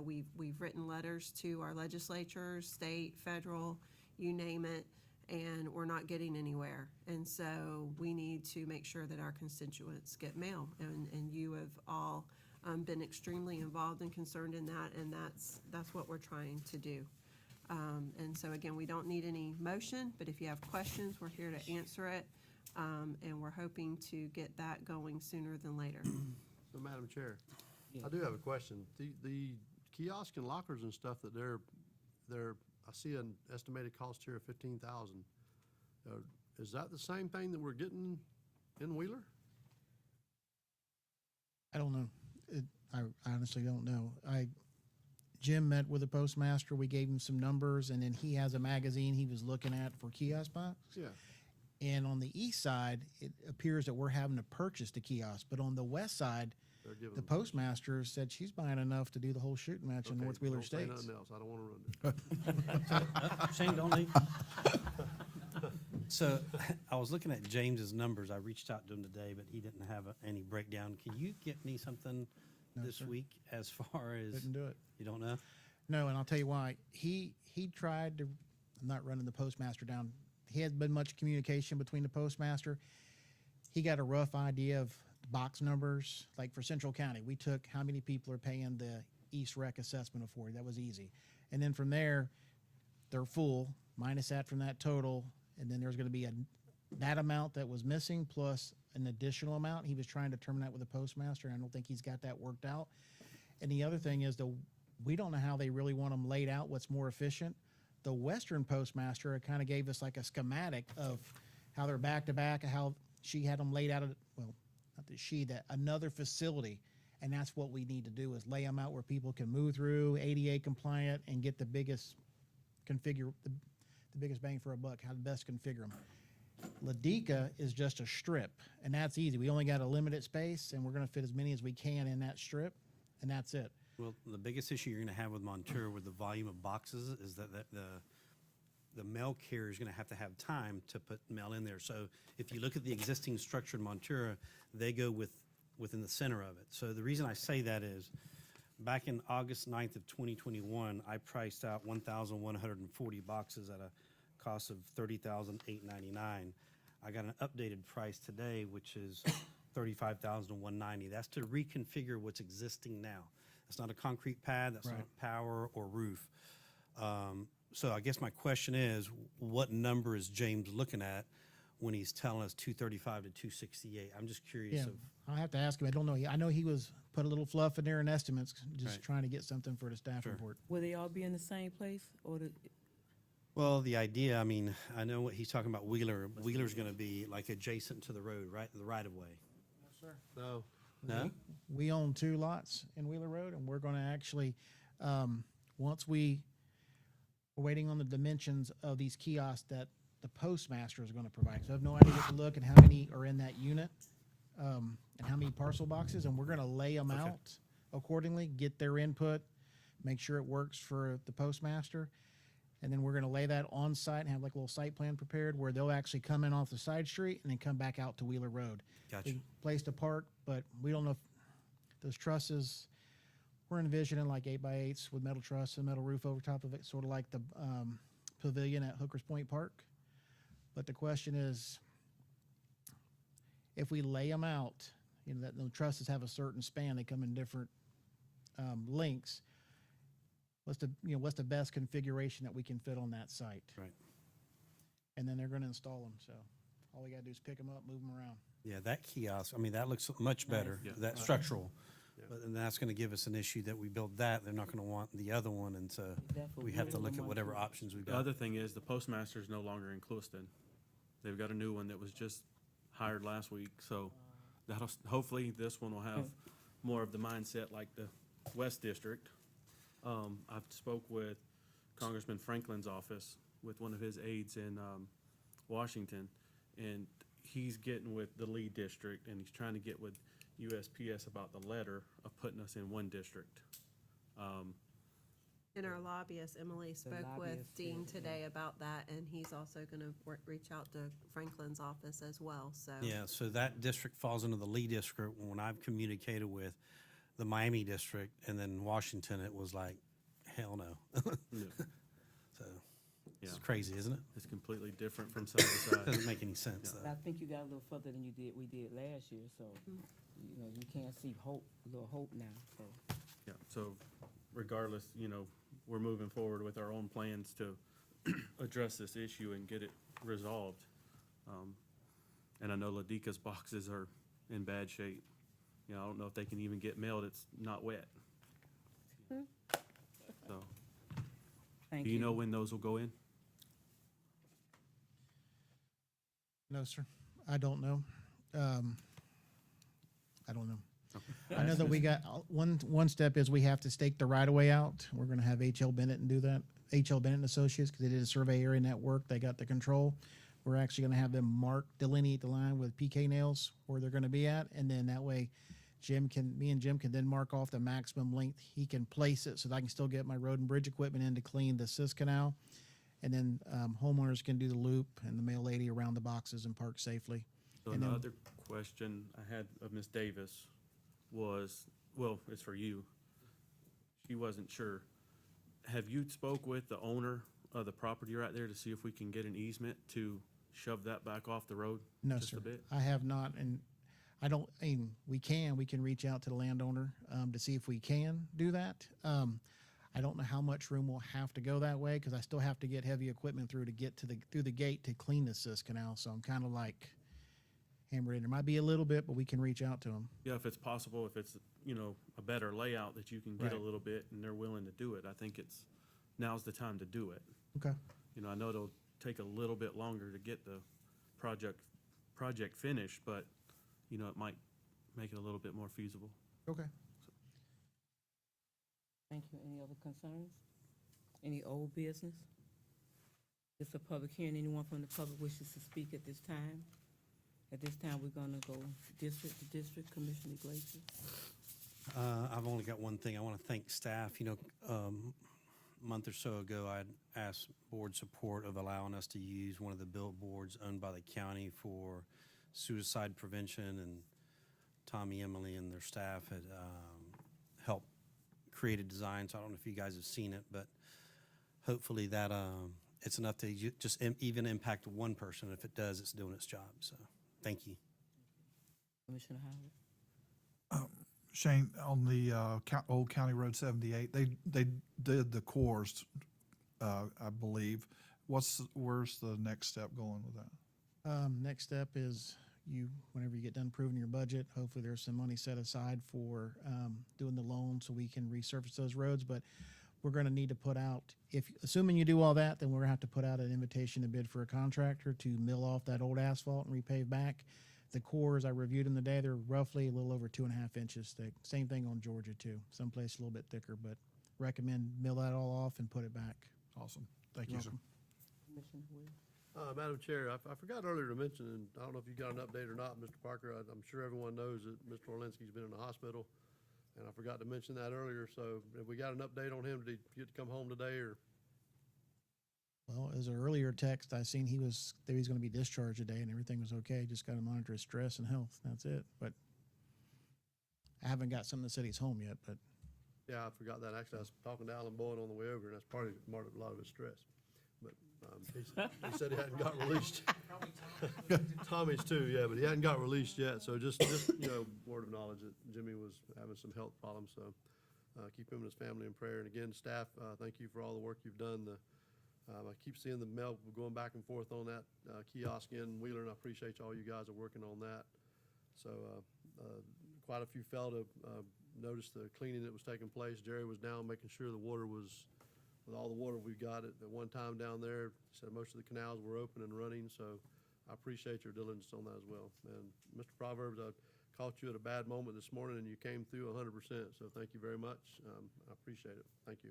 we've written letters to our legislatures, state, federal, you name it, and we're not getting anywhere. And so we need to make sure that our constituents get mail. And you have all been extremely involved and concerned in that, and that's what we're trying to do. And so again, we don't need any motion, but if you have questions, we're here to answer it. And we're hoping to get that going sooner than later. So, Madam Chair, I do have a question. The kiosk and lockers and stuff that they're I see an estimated cost here of $15,000. Is that the same thing that we're getting in Wheeler? I don't know. I honestly don't know. Jim met with the postmaster. We gave him some numbers, and then he has a magazine he was looking at for kiosk box. Yeah. And on the east side, it appears that we're having to purchase the kiosk. But on the west side, They're giving the them- postmaster said she's buying enough to do the whole shooting match in Okay, North Wheeler don't say Estates. nothing else. I don't want to run it. Shane, don't leave. So I was looking at James's numbers. I reached out to him today, but he didn't have any breakdown. Can you get me something No, this sir. week as far as? Couldn't do it. You don't know? No, and I'll tell you why. He tried to, I'm not running the postmaster down. He hasn't been much communication between the postmaster. He got a rough idea of box numbers. Like for Central County, we took how many people are paying the East Rec assessment of 40. That was easy. And then from there, they're full, minus that from that total. And then there's going to be that amount that was missing plus an additional amount. He was trying to determine that with the postmaster. I don't think he's got that worked out. And the other thing is we don't know how they really want them laid out, what's more efficient. The Western postmaster kind of gave us like a schematic of how they're back to back, how she had them laid out at, well, not that she, that another facility. And that's what we need to do is lay them out where people can move through, ADA compliant, and get the biggest the biggest bang for a buck, how to best configure them. Ladika is just a strip, and that's easy. We only got a limited space, and we're going to fit as many as we can in that strip, and that's it. Well, the biggest issue you're going to have with Montour with the volume of boxes is that the mail carrier is going to have time to put mail in there. So if you look at the existing structure in Montour, they go within the center of it. So the reason I say that is back in August 9th of 2021, I priced out 1,140 boxes at a cost of $30,899. I got an updated price today, which is $35,190. That's to reconfigure what's existing now. That's not a concrete pad, that's Right. not power or roof. So I guess my question is, what number is James looking at when he's telling us 235 to 268? I'm just curious Yeah, of. I'll have to ask him. I don't know. I know he was put a little fluff in there in estimates, just Right. trying to get something for the staff Sure. report. Will they all be in the same place, or Well, the idea, I mean, I know what he's talking about Wheeler. Wheeler's going to be like adjacent to the road, right, the right of way. No. No? We own 2 lots in Wheeler Road, and we're going to actually, once we're waiting on the dimensions of these kiosks that the postmaster is going to provide. So I have no idea what to look and how many are in that unit, and how many parcel boxes, and we're going to lay them out accordingly, get their input, make sure it works for the postmaster. And then we're going to lay that on site and have like a little site plan prepared where they'll actually come in off the side street and then come back out to Wheeler Road. Gotcha. Big place to park, but we don't know if those trusses, we're envisioning like 8x8s with metal truss and metal roof over top of it, sort of like the pavilion at Hooker's Point Park. But the question is, if we lay them out, that the trusses have a certain span, they come in different lengths. What's the best configuration that we can fit on that site? Right. And then they're going to install them. So all we got to do is pick them up, move them around. Yeah, that kiosk, I mean, that looks much better, Yeah. that structural. And that's going to give us an issue that we build that, they're not going to want the other one, and so we have to look at whatever options we've The got. other thing is the postmaster is no longer in Clewiston. They've got a new one that was just hired last week, so hopefully this one will have more of the mindset like the West District. I've spoke with Congressman Franklin's office with one of his aides in Washington, and he's getting with the Lee District, and he's trying to get with USPS about the letter of putting us in one district. And our lobbyist, Emily, spoke with lobbyist, Dean yeah. today about that, and he's also gonna reach out to Franklin's office as well, so. Yeah, so that district falls into the Lee district. When I've communicated with the Miami district and then Washington, it was like, hell no. Yeah. So, Yeah. it's crazy, isn't it? It's completely different from side to side. Doesn't make any sense, I though. think you got a little further than we did last year, so, you can't see a little hope now, so. Yeah, so regardless, we're moving forward with our own plans to address this issue and get it resolved. And I know Ladika's boxes are in bad shape. I don't know if they can even get mailed, it's not wet. So, Thank do you know when those will go in? No, sir. I don't know. I don't know. I know that we got, one step is we have to stake the right-of-way out. We're gonna have H.L. Bennett and do that, H.L. Bennett and Associates, because they did a survey area network, they got the control. We're actually gonna have them delineate the line with PK nails where they're gonna be at, and then that way me and Jim can then mark off the maximum length he can place it so that I can still get my road and bridge equipment in to clean the Sis Canal. And then homeowners can do the loop and the mail lady around the boxes and park safely. So And then- another question I had of Ms. Davis was, well, it's for you. She wasn't sure. Have you spoke with the owner of the property right there to see if we can get an easement to shove that back off the road? No, just sir. a bit? I have not, and we can reach out to the landowner to see if we can do that. I don't know how much room we'll have to go that way, because I still have to get heavy equipment through to get through the gate to clean the Sis Canal, so I'm kind of like hammered in. There might be a little bit, but we can reach out to them. Yeah, if it's possible, if it's, a better layout that you can get a Right. little bit and they're willing to do it, I think now's the time to do it. Okay. I know it'll take a little bit longer to get the project finished, but, it might make it a little bit more feasible. Okay. Thank you. Any other concerns? Any old business? This is a public hearing. Anyone from the public wishes to speak at this time? At this time, we're gonna go district to district. Commissioner Iglesias. I've only got one thing. I want to thank staff. A month or so ago, I'd asked board support of allowing us to use one of the billboards owned by the county for suicide prevention, and Tommy, Emily, and their staff had helped create a design. So I don't know if you guys have seen it, but hopefully that it's enough to just even impact one person. If it does, it's doing its job. So thank you. Commissioner Howard. Shane, on the Old County Road 78, they did the cores, I believe. Where's the next step going with that? Next step is whenever you get done proving your budget, hopefully there's some money set aside for doing the loan so we can resurface those roads. But we're going to need to put out, assuming you do all that, then we're going to have to put out an invitation to bid for a contractor to mill off that old asphalt and repave back. The cores, I reviewed them today, they're roughly a little over 2.5 inches thick. Same thing on Georgia too. Someplace a little bit thicker, but recommend mill that all off and put it back. Awesome. Thank you, sir. Commissioner Will. Madam Chair, I forgot earlier to mention, and I don't know if you got an update or not, Mr. Parker. I'm sure everyone knows that Mr. Orlinski's been in the hospital, and I forgot to mention that earlier. So have we got an update on him? Did he get to come home today, or? Well, as an earlier text, I seen he was going to be discharged today and everything was okay. Just got to monitor his stress and health. That's it. But I haven't got something that said he's home yet, but Yeah, I forgot that. Actually, I was talking to Alan Boyd on the way over, and that's part of a lot of his stress. But he said he hadn't got released. Tommy's too, yeah, but he hadn't got released yet. So just word of knowledge that Jimmy was having some health problems. So keep him and his family in prayer. And again, staff, thank you for all the work you've done. I keep seeing the mail going back and forth on that kiosk in Wheeler, and I appreciate all you guys are working on that. So quite a few felt noticed the cleaning that was taking place. Jerry was down making sure the water was, with all the water we got at one time down there, said most of the canals were open and running. So I appreciate your diligence on that as well. And Mr. Proverbs, I caught you at a bad moment this morning, and you came through 100%. So thank you very much. I appreciate it. Thank you.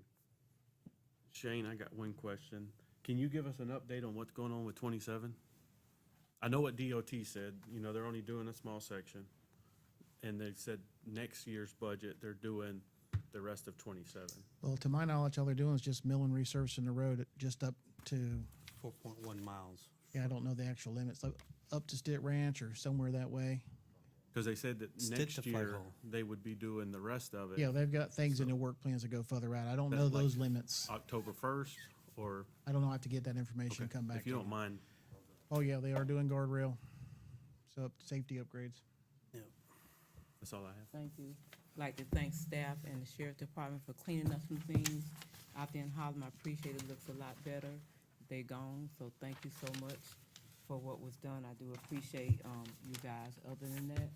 Shane, I got one question. Can you give us an update on what's going on with 27? I know what DOT said, they're only doing a small section. And they said next year's budget, they're doing the rest of 27. well, to my knowledge, all they're doing is just milling, resurfacing the road just up to, 4.1 miles. I don't know the actual limits, up to Stitt Ranch or somewhere that way. Because they said that Stick next to year, Flagpole. they would be doing the rest of it. Yeah, they've got things in their work plans that go further out. I don't know That, like, those limits. October 1st, or, I don't know. I have to get that information and okay, come back if you to don't mind. Oh, yeah, they are doing guardrail, so safety upgrades. That's all I have. Thank you. I'd like to thank staff and the sheriff department for cleaning up some things out there in Harlem. I appreciate it. It looks a lot better. They're gone, so thank you so much for what was done. I do appreciate you guys. Other than that,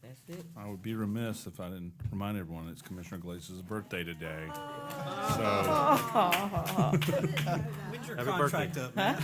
that's it. I would be remiss if I didn't remind everyone it's Commissioner Glaze's birthday today. So When's your Happy contract birthday. up, man?